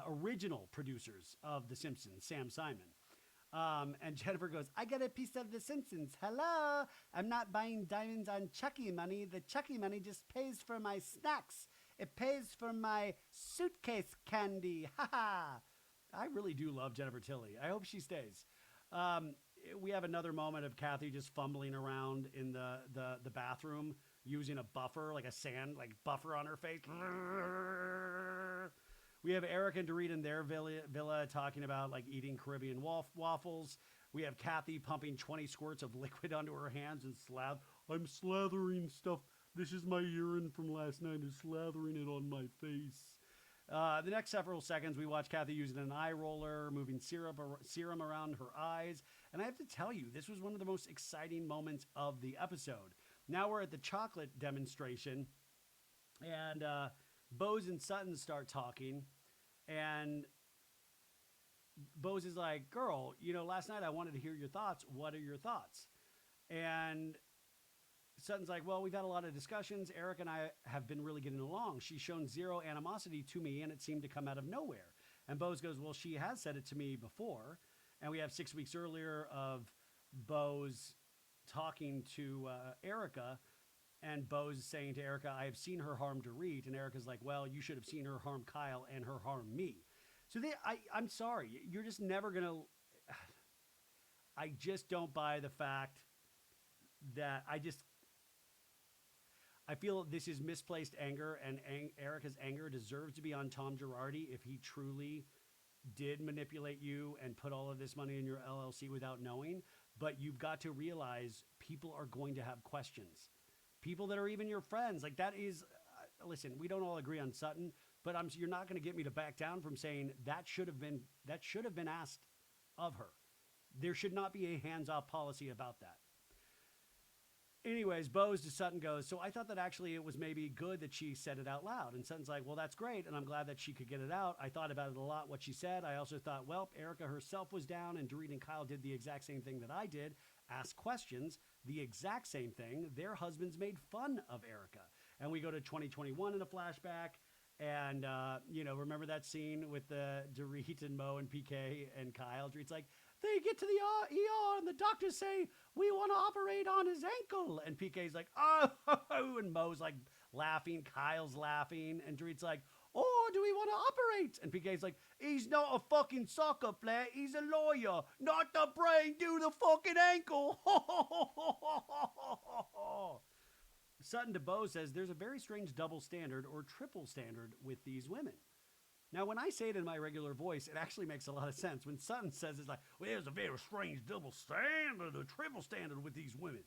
original producers of The Simpsons, Sam Simon. And Jennifer goes, I get a piece of The Simpsons. Hello. I'm not buying diamonds on Chucky money. The Chucky money just pays for my snacks. It pays for my suitcase candy. Ha ha. I really do love Jennifer Tilly. I hope she stays. We have another moment of Kathy just fumbling around in the bathroom using a buffer, like a sand, like buffer on her face. We have Erika and Dorit in their villa talking about like eating Caribbean waffles. We have Kathy pumping 20 squirts of liquid onto her hands and I'm slathering stuff. This is my urine from last night and slathering it on my face. The next several seconds, we watch Kathy using an eye roller, moving serum around her eyes. And I have to tell you, this was one of the most exciting moments of the episode. Now we're at the chocolate demonstration, and Bose and Sutton start talking, and Bose is like, girl, last night I wanted to hear your thoughts. What are your thoughts? And Sutton's like, well, we've had a lot of discussions. Erika and I have been really getting along. She's shown zero animosity to me, and it seemed to come out of nowhere. And Bose goes, well, she has said it to me before. And we have 6 weeks earlier of Bose talking to Erika, and Bose saying to Erika, I have seen her harm Dorit. And Erika's like, well, you should have seen her harm Kyle and her harm me. So I'm sorry. You're just never going to... I just don't buy the fact that I feel this is misplaced anger, and Erika's anger deserves to be on Tom Girardi if he truly did manipulate you and put all of this money in your LLC without knowing. But you've got to realize people are going to have questions. People that are even your friends. Like that is, listen, we don't all agree on Sutton, but you're not going to get me to back down from saying that should have been asked of her. There should not be a hands-off policy about that. Anyways, Bose to Sutton goes, so I thought that actually it was maybe good that she said it out loud. And Sutton's like, well, that's great. And I'm glad that she could get it out. I thought about it a lot, what she said. I also thought, well, Erika herself was down and Dorit and Kyle did the exact same thing that I did. Ask questions, the exact same thing. Their husbands made fun of Erika. And we go to 2021 in a flashback. And, remember that scene with the Dorit and Mo and PK and Kyle? Dorit's like, they get to the ER and the doctors say, we want to operate on his ankle. And PK's like, oh, and Mo's like laughing. Kyle's laughing. And Dorit's like, oh, do we want to operate? And PK's like, he's not a fucking soccer player. He's a lawyer. Not the brain, do the fucking ankle. Sutton to Bose says, there's a very strange double standard or triple standard with these women. Now, when I say it in my regular voice, it actually makes a lot of sense. When Sutton says it's like, well, there's a very strange double standard or triple standard with these women.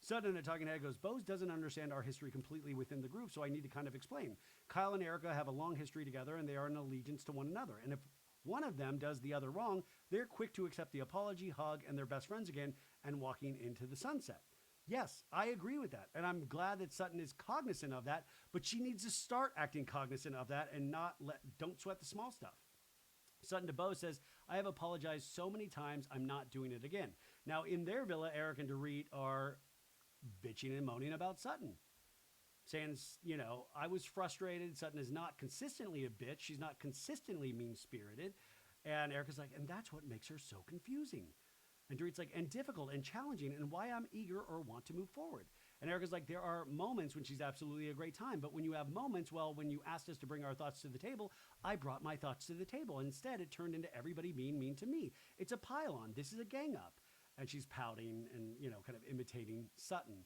Sutton in a talking head goes, Bose doesn't understand our history completely within the group, so I need to kind of explain. Kyle and Erika have a long history together, and they are in allegiance to one another. And if one of them does the other wrong, they're quick to accept the apology, hug, and they're best friends again and walking into the sunset. Yes, I agree with that. And I'm glad that Sutton is cognizant of that, but she needs to start acting cognizant of that and don't sweat the small stuff. Sutton to Bose says, I have apologized so many times, I'm not doing it again. Now, in their villa, Eric and Dorit are bitching and moaning about Sutton. Saying, I was frustrated. Sutton is not consistently a bitch. She's not consistently mean-spirited. And Erika's like, and that's what makes her so confusing. And Dorit's like, and difficult and challenging, and why I'm eager or want to move forward. And Erika's like, there are moments when she's absolutely a great time, but when you have moments, well, when you asked us to bring our thoughts to the table, I brought my thoughts to the table. Instead, it turned into everybody being mean to me. It's a pile-on. This is a gang-up. And she's pouting and, kind of imitating Sutton.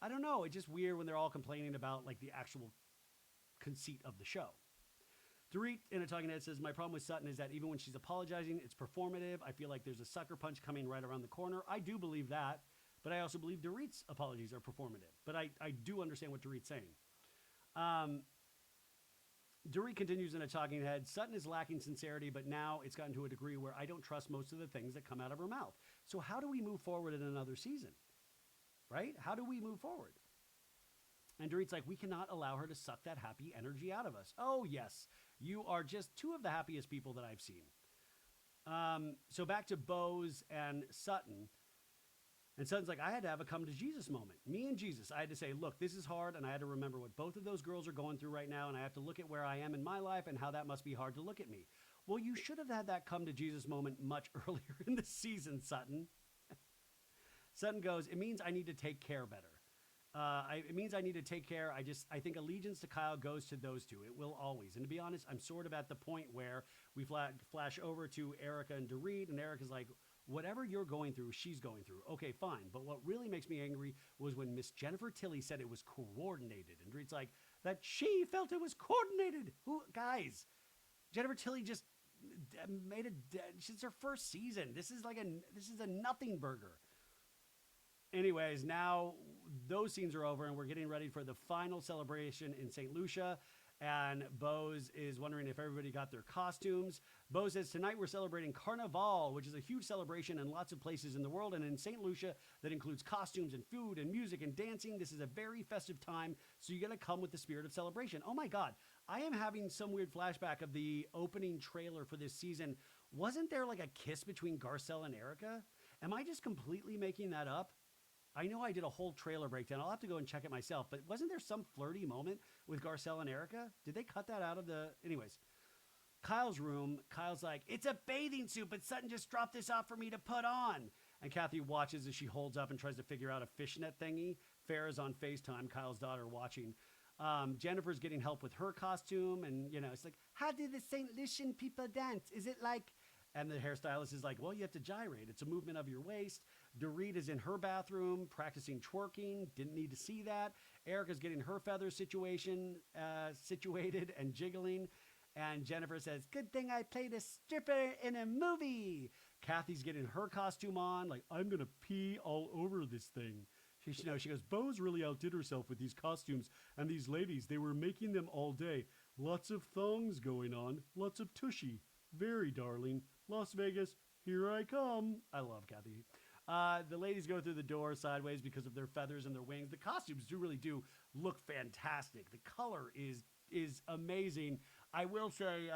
I don't know. It's just weird when they're all complaining about, like, the actual conceit of the show. Dorit in a talking head says, my problem with Sutton is that even when she's apologizing, it's performative. I feel like there's a sucker punch coming right around the corner. I do believe that, but I also believe Dorit's apologies are performative. But I do understand what Dorit's saying. Dorit continues in a talking head. Sutton is lacking sincerity, but now it's gotten to a degree where I don't trust most of the things that come out of her mouth. So how do we move forward in another season? Right? How do we move forward? And Dorit's like, we cannot allow her to suck that happy energy out of us. Oh, yes. You are just two of the happiest people that I've seen. So back to Bose and Sutton. And Sutton's like, I had to have a come to Jesus moment. Me and Jesus. I had to say, look, this is hard. And I had to remember what both of those girls are going through right now. And I have to look at where I am in my life and how that must be hard to look at me. Well, you should have had that come to Jesus moment much earlier in the season, Sutton. Sutton goes, it means I need to take care better. It means I need to take care. I think allegiance to Kyle goes to those two. It will always. And to be honest, I'm sort of at the point where we flash over to Erika and Dorit, and Erika's like, whatever you're going through, she's going through. Okay, fine. But what really makes me angry was when Miss Jennifer Tilly said it was coordinated. And Dorit's like, that she felt it was coordinated. Guys, Jennifer Tilly just made it's her first season. This is a nothing burger. Anyways, now those scenes are over and we're getting ready for the final celebration in St. Lucia. And Bose is wondering if everybody got their costumes. Bose says, tonight we're celebrating Carnival, which is a huge celebration in lots of places in the world. And in St. Lucia, that includes costumes and food and music and dancing. This is a very festive time. So you got to come with the spirit of celebration. Oh my God. I am having some weird flashback of the opening trailer for this season. Wasn't there like a kiss between Garcelle and Erika? Am I just completely making that up? I know I did a whole trailer breakdown. I'll have to go and check it myself. But wasn't there some flirty moment with Garcelle and Erika? Did they cut that out of the... Anyways, Kyle's room. Kyle's like, it's a bathing suit, but Sutton just dropped this off for me to put on. And Kathy watches as she holds up and tries to figure out a fishnet thingy. Farrah's on FaceTime, Kyle's daughter, watching. Jennifer's getting help with her costume. And, it's like, how did the St. Lucian people dance? Is it like... And the hairstylist is like, well, you have to gyrate. It's a movement of your waist. Dorit is in her bathroom practicing twerking. Didn't need to see that. Erika's getting her feathers situated and jiggling. And Jennifer says, good thing I played a stripper in a movie. Kathy's getting her costume on. Like, I'm going to pee all over this thing. She goes, Bose really outdid herself with these costumes. And these ladies, they were making them all day. Lots of thongs going on. Lots of tushy. Very darling. Las Vegas, Here I come. I love Kathy. The ladies go through the door sideways because of their feathers and their wings. The costumes do look fantastic. The color is amazing. I will say,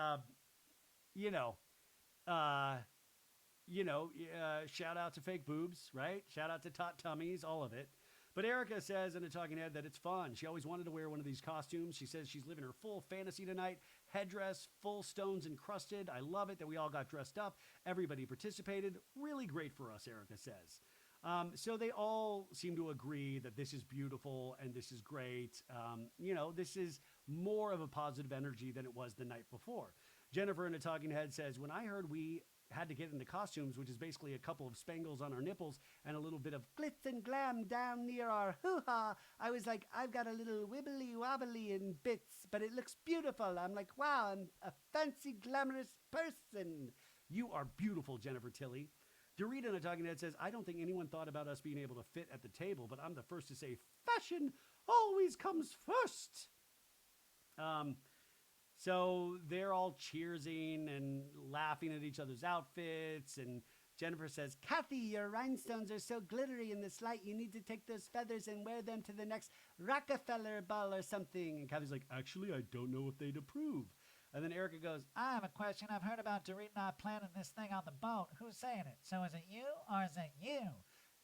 you know, uh, shout out to fake boobs, right? Shout out to taut tummies, all of it. But Erika says in a talking head that it's fun. She always wanted to wear one of these costumes. She says she's living her full fantasy tonight. Headdress, full stones encrusted. I love it that we all got dressed up. Everybody participated. Really great for us, Erika says. So they all seem to agree that this is beautiful and this is great. This is more of a positive energy than it was the night before. Jennifer in a talking head says, when I heard we had to get into costumes, which is basically a couple of spangles on our nipples and a little bit of glitz and glam down near our hoo-ha, I was like, I've got a little wibbly wobbly in bits, but it looks beautiful. I'm like, wow, I'm a fancy glamorous person. You are beautiful, Jennifer Tilly. Dorit in a talking head says, I don't think anyone thought about us being able to fit at the table, but I'm the first to say fashion always comes first. So they're all cheersing and laughing at each other's outfits. And Jennifer says, Kathy, your rhinestones are so glittery in this light. You need to take those feathers and wear them to the next Rockefeller ball or something. And Kathy's like, actually, I don't know if they'd approve. And then Erika goes, I have a question. I've heard about Dorit and I planning this thing on the boat. Who's saying it? So is it you or is it you?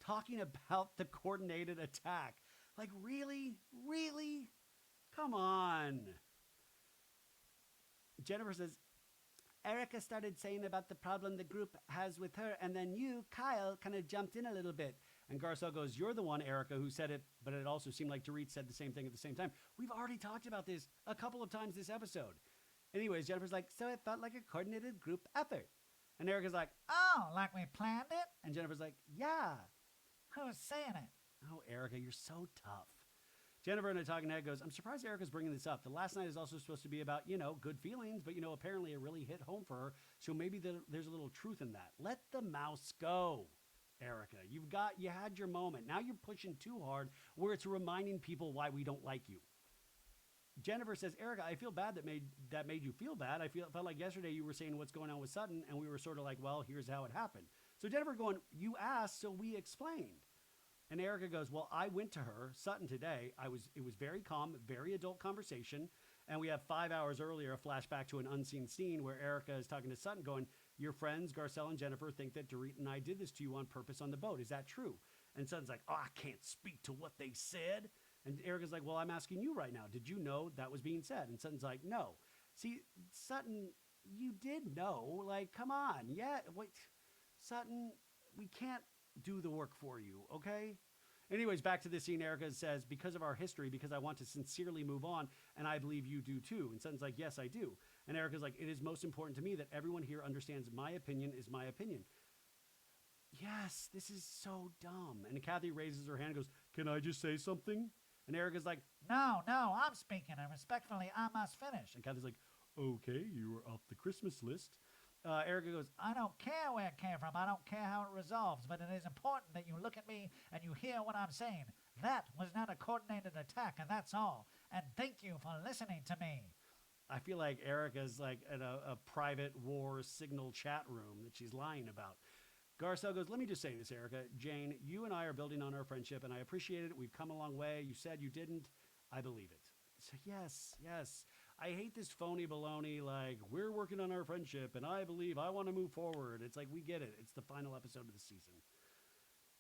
Talking about the coordinated attack. Like, really? Really? Come on. Jennifer says, Erika started saying about the problem the group has with her, and then you, Kyle, kind of jumped in a little bit. And Garcelle goes, you're the one, Erika, who said it, but it also seemed like Dorit said the same thing at the same time. We've already talked about this a couple of times this episode. Anyways, Jennifer's like, so it felt like a coordinated group effort. And Erika's like, oh, like we planned it? And Jennifer's like, yeah. Who's saying it? Oh, Erika, you're so tough. Jennifer in a talking head goes, I'm surprised Erika's bringing this up. The last night is also supposed to be about, good feelings, but, apparently it really hit home for her. So maybe there's a little truth in that. Let the mouse go, Erika. You had your moment. Now you're pushing too hard where it's reminding people why we don't like you. Jennifer says, Erika, I feel bad that made you feel bad. Felt like yesterday you were saying what's going on with Sutton, and we were sort of like, well, here's how it happened. So Jennifer going, you asked, so we explained. And Erika goes, well, I went to her, Sutton, today. It was very calm, very adult conversation. And we have 5 hours earlier a flashback to an unseen scene where Erika is talking to Sutton going, your friends, Garcelle and Jennifer, think that Dorit and I did this to you on purpose on the boat. Is that true? And Sutton's like, oh, I can't speak to what they said. And Erika's like, well, I'm asking you right now. Did you know that was being said? And Sutton's like, no. See, Sutton, you did know. Like, come on. Yeah, wait. Sutton, we can't do the work for you, okay? Anyways, back to the scene. Erika says, because of our history, because I want to sincerely move on, and I believe you do too. And Sutton's like, yes, I do. And Erika's like, it is most important to me that everyone here understands my opinion is my opinion. Yes, this is so dumb. And Kathy raises her hand and goes, can I just say something? And Erika's like, no, I'm speaking, and respectfully, I must finish. And Kathy's like, okay, you were off the Christmas list. Erika goes, I don't care where it came from. I don't care how it resolves, but it is important that you look at me and you hear what I'm saying. That was not a coordinated attack, and that's all. And thank you for listening to me. I feel like Erika's like in a private war signal chat room that she's lying about. Garcelle goes, let me just say this, Erika. Jayne, you and I are building on our friendship, and I appreciate it. We've come a long way. You said you didn't. I believe it. So yes. I hate this phony baloney, like, we're working on our friendship, and I believe I want to move forward. It's like, we get it. It's the final episode of the season.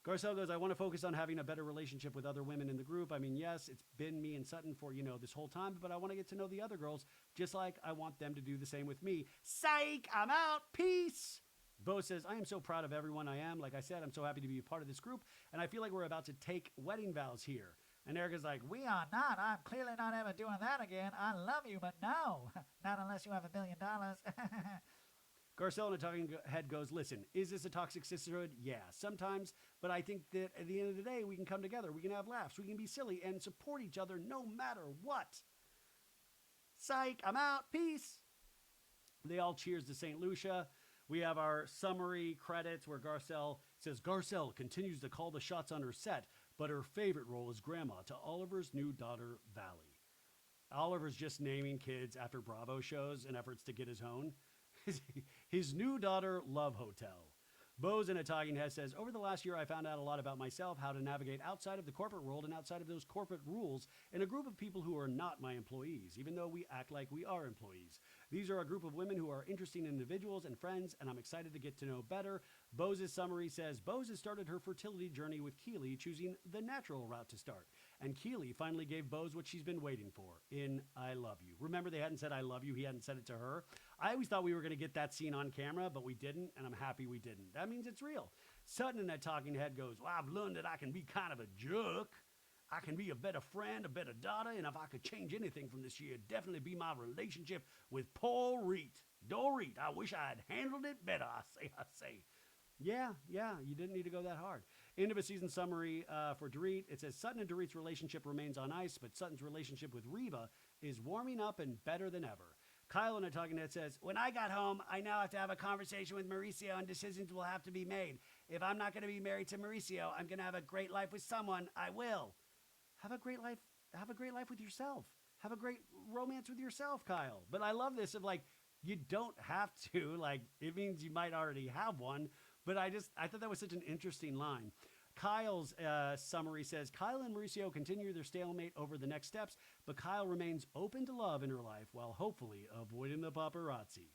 Garcelle goes, I want to focus on having a better relationship with other women in the group. I mean, yes, it's been me and Sutton for, this whole time, but I want to get to know the other girls, just like I want them to do the same with me. Psych, I'm out. Peace. Bo says, I am so proud of everyone I am. Like I said, I'm so happy to be a part of this group, and I feel like we're about to take wedding vows here. And Erika's like, we are not. I'm clearly not ever doing that again. I love you, but no. Not unless you have $1 billion. Garcelle in a talking head goes, listen, is this a toxic sisterhood? Yeah, sometimes. But I think that at the end of the day, we can come together. We can have laughs. We can be silly and support each other no matter what. Psych, I'm out. Peace. They all cheers to St. Lucia. We have our summary credits where Garcelle says, Garcelle continues to call the shots on her set, but her favorite role is grandma to Oliver's new daughter, Valley. Oliver's just naming kids after Bravo shows in efforts to get his own. His new daughter, Love Hotel. Bose in a talking head says, over the last year, I found out a lot about myself, how to navigate outside of the corporate world and outside of those corporate rules in a group of people who are not my employees, even though we act like we are employees. These are a group of women who are interesting individuals and friends, and I'm excited to get to know better. Bose's summary says, Bose has started her fertility journey with Keely, choosing the natural route to start. And Keely finally gave Bose what she's been waiting for, in I love you. Remember, they hadn't said I love you. He hadn't said it to her. I always thought we were going to get that scene on camera, but we didn't, and I'm happy we didn't. That means it's real. Sutton in that talking head goes, well, I've learned that I can be kind of a jerk. I can be a better friend, a better daughter, and if I could change anything from this year, it'd definitely be my relationship with Paul Reed. Dorit, I wish I had handled it better, I say. Yeah, you didn't need to go that hard. End of a season summary for Dorit. It says, Sutton and Dorit's relationship remains on ice, but Sutton's relationship with RHOBH is warming up and better than ever. Kyle in a talking head says, when I got home, I now have to have a conversation with Mauricio and decisions will have to be made. If I'm not going to be married to Mauricio, I'm going to have a great life with someone. I will. Have a great life. Have a great life with yourself. Have a great romance with yourself, Kyle. But I love this of like, you don't have to, like, it means you might already have one. But I thought that was such an interesting line. Kyle's summary says, Kyle and Mauricio continue their stalemate over the next steps, but Kyle remains open to love in her life while hopefully avoiding the paparazzi.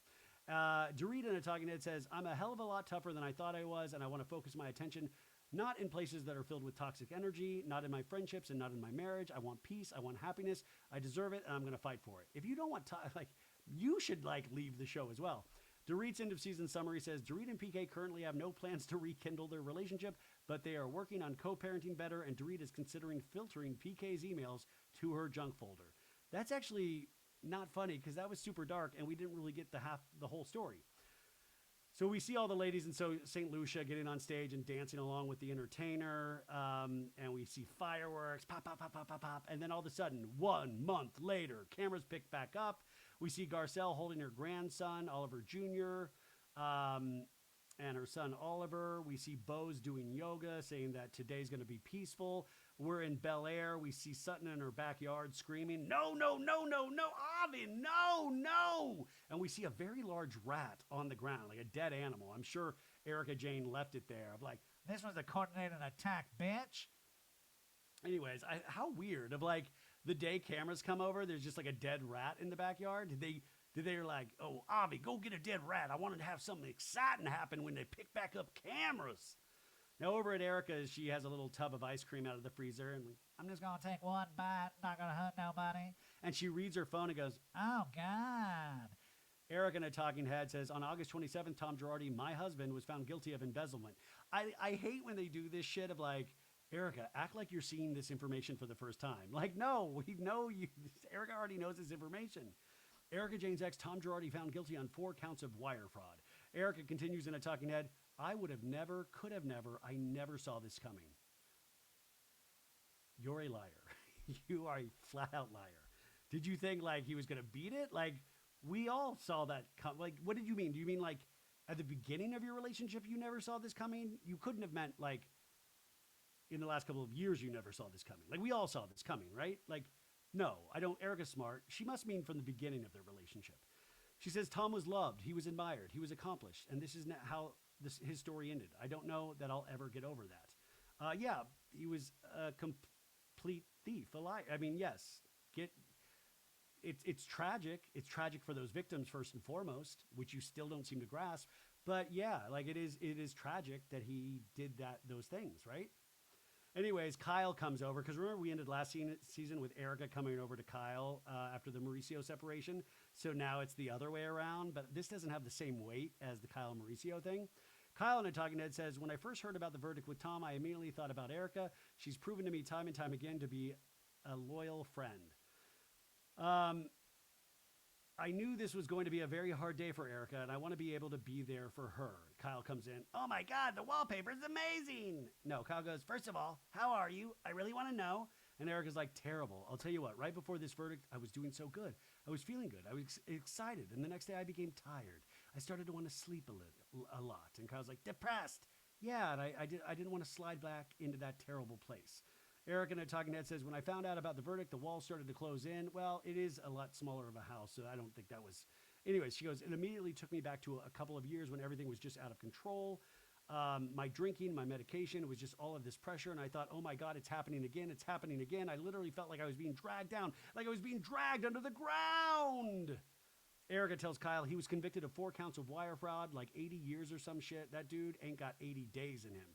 Dorit in a talking head says, I'm a hell of a lot tougher than I thought I was, and I want to focus my attention not in places that are filled with toxic energy, not in my friendships and not in my marriage. I want peace. I want happiness. I deserve it, and I'm going to fight for it. If you don't want you should leave the show as well. Dorit's end of season summary says, Dorit and PK currently have no plans to rekindle their relationship, but they are working on co-parenting better, and Dorit is considering filtering PK's emails to her junk folder. That's actually not funny because that was super dark and we didn't really get the whole story. So we see all the ladies in St. Lucia getting on stage and dancing along with the entertainer, and we see fireworks, pop, pop, pop, pop, pop, pop, and then all of a sudden, 1 month later, cameras pick back up. We see Garcelle holding her grandson, Oliver Jr., and her son, Oliver. We see Bose doing yoga, saying that today's going to be peaceful. We're in Bel Air. We see Sutton in her backyard screaming, no, no, no, no, no, Avi, no, no. And we see a very large rat on the ground, like a dead animal. I'm sure Erika Jayne left it there. I'm like, this was a coordinated attack, bitch. Anyways, how weird of the day cameras come over, there's just like a dead rat in the backyard. Did they like, oh, Avi, go get a dead rat. I wanted to have something exciting happen when they pick back up cameras. Now over at Erika's, she has a little tub of ice cream out of the freezer, and I'm just going to take one bite, not going to hurt nobody. And she reads her phone and goes, oh, God. Erika in a talking head says, on August 27th, Tom Girardi, my husband, was found guilty of embezzlement. I hate when they do this shit of Erika, act like you're seeing this information for the first time. No, we know you. Erika already knows this information. Erika Jayne's ex, Tom Girardi, found guilty on 4 counts of wire fraud. Erika continues in a talking head, I would have never, could have never, I never saw this coming. You're a liar. You are a flat out liar. Did you think he was going to beat it? We all saw that come. What did you mean? Do you mean at the beginning of your relationship you never saw this coming? You couldn't have meant in the last couple of years you never saw this coming. We all saw this coming, right? No, I don't. Erika's smart. She must mean from the beginning of their relationship. She says Tom was loved, he was admired, he was accomplished, and this is not how his story ended. I don't know that I'll ever get over that. Yeah, he was a complete thief, a liar. I mean, yes, it's tragic. It's tragic for those victims first and foremost, which you still don't seem to grasp. But yeah, it is tragic that he did those things, right? Anyways, Kyle comes over, because remember we ended last season with Erika coming over to Kyle after the Mauricio separation. So now it's the other way around, but this doesn't have the same weight as the Kyle Mauricio thing. Kyle in a talking head says, when I first heard about the verdict with Tom, I immediately thought about Erika. She's proven to me time and time again to be a loyal friend. I knew this was going to be a very hard day for Erika, and I want to be able to be there for her. Kyle comes in. Oh my God, the wallpaper is amazing. No, Kyle goes, first of all, how are you? I really want to know. And Erika's like, terrible. I'll tell you what, right before this verdict, I was doing so good. I was feeling good. I was excited. And the next day I became tired. I started to want to sleep a lot. And Kyle's like, depressed. Yeah, and I didn't want to slide back into that terrible place. Erika in a talking head says, when I found out about the verdict, the walls started to close in. Well, it is a lot smaller of a house, so I don't think that was... Anyways, she goes, it immediately took me back to a couple of years when everything was just out of control. My drinking, my medication, it was just all of this pressure. And I thought, oh my God, it's happening again. It's happening again. I literally felt like I was being dragged down, like I was being dragged under the ground. Erika tells Kyle he was convicted of 4 counts of wire fraud, like 80 years or some shit. That dude ain't got 80 days in him.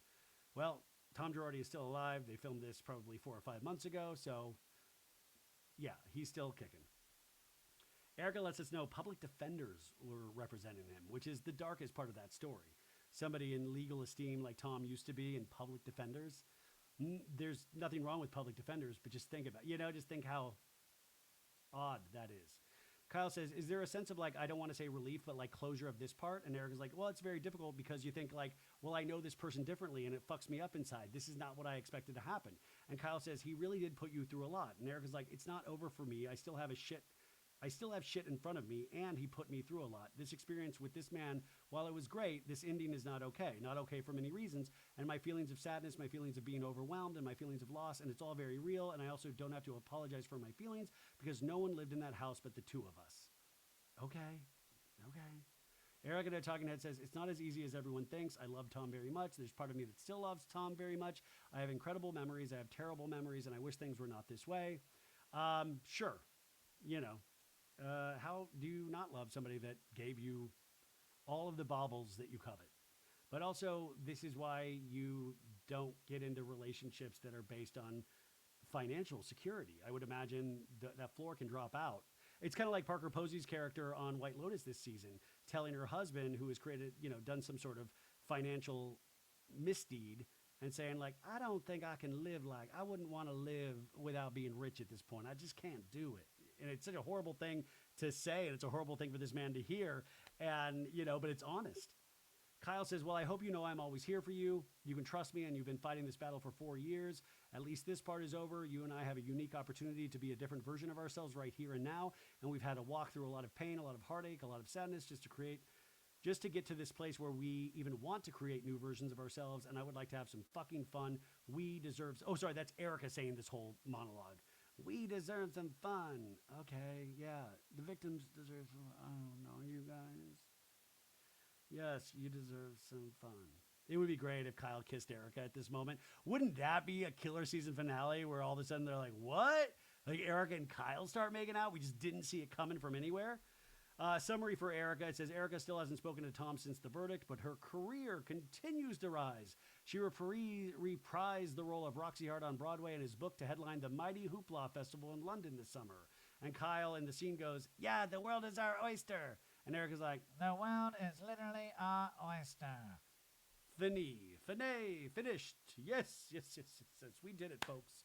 Well, Tom Girardi is still alive. They filmed this probably 4 or 5 months ago. So, yeah, he's still kicking. Erika lets us know public defenders were representing him, which is the darkest part of that story. Somebody in legal esteem like Tom used to be in public defenders. There's nothing wrong with public defenders, but just think about it. Just think how odd that is. Kyle says, is there a sense of like, I don't want to say relief, but like closure of this part? And Erika's like, well, it's very difficult because you think like, well, I know this person differently and it fucks me up inside. This is not what I expected to happen. And Kyle says, he really did put you through a lot. And Erika's like, it's not over for me. I still have shit in front of me, and he put me through a lot. This experience with this man, while it was great, this ending is not okay. Not okay for many reasons. And my feelings of sadness, my feelings of being overwhelmed, and my feelings of loss, and it's all very real. And I also don't have to apologize for my feelings because no one lived in that house but the 2 of us. Okay. Erika, the talking head, says, it's not as easy as everyone thinks. I love Tom very much. There's part of me that still loves Tom very much. I have incredible memories. I have terrible memories, and I wish things were not this way. Sure. How do you not love somebody that gave you all of the baubles that you covet? But also, this is why you don't get into relationships that are based on financial security. I would imagine that floor can drop out. It's kind of like Parker Posey's character on White Lotus this season, telling her husband, who has created, done some sort of financial misdeed, and saying like, I don't think I can live I wouldn't want to live without being rich at this point. I just can't do it. And it's such a horrible thing to say, and it's a horrible thing for this man to hear, and, but it's honest. Kyle says, well, I hope you know I'm always here for you. You can trust me, and you've been fighting this battle for 4 years. At least this part is over. You and I have a unique opportunity to be a different version of ourselves right here and now, and we've had to walk through a lot of pain, a lot of heartache, a lot of sadness just to get to this place where we even want to create new versions of ourselves, and I would like to have some fucking fun. That's Erika saying this whole monologue. We deserve some fun. Okay, yeah. The victims deserve some, I don't know, you guys. Yes, you deserve some fun. It would be great if Kyle kissed Erika at this moment. Wouldn't that be a killer season finale where all of a sudden they're like, what? Like Erika and Kyle start making out? We just didn't see it coming from anywhere. Summary for Erika. It says, Erika still hasn't spoken to Tom since the verdict, but her career continues to rise. She reprised the role of Roxy Hart on Broadway and is booked to headline the Mighty Hoopla Festival in London this summer. And Kyle in the scene goes, yeah, the world is our oyster. And Erika's like, the world is literally our oyster. Finished. Yes. We did it, folks.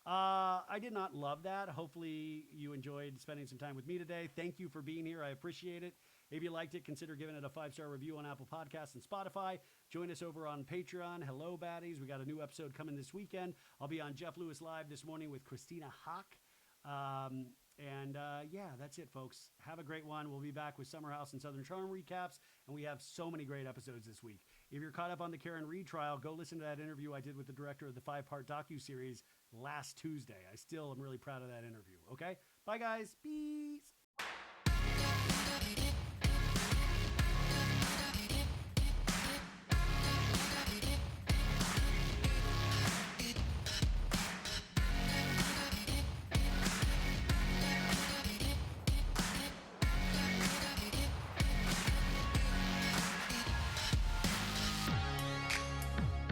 I did not love that. Hopefully you enjoyed spending some time with me today. Thank you for being here. I appreciate it. If you liked it, consider giving it a 5-star review on Apple Podcasts and Spotify. Join us over on Patreon. Hello, baddies. We got a new episode coming this weekend. I'll be on Jeff Lewis Live this morning with Christina Hawk. Yeah, that's it, folks. Have a great one. We'll be back with Summer House and Southern Charm recaps, and we have so many great episodes this week. If you're caught up on the Karen Reed trial, go listen to that interview I did with the director of the 5-part docuseries last Tuesday. I still am really proud of that interview. Okay? Bye, guys. Peace.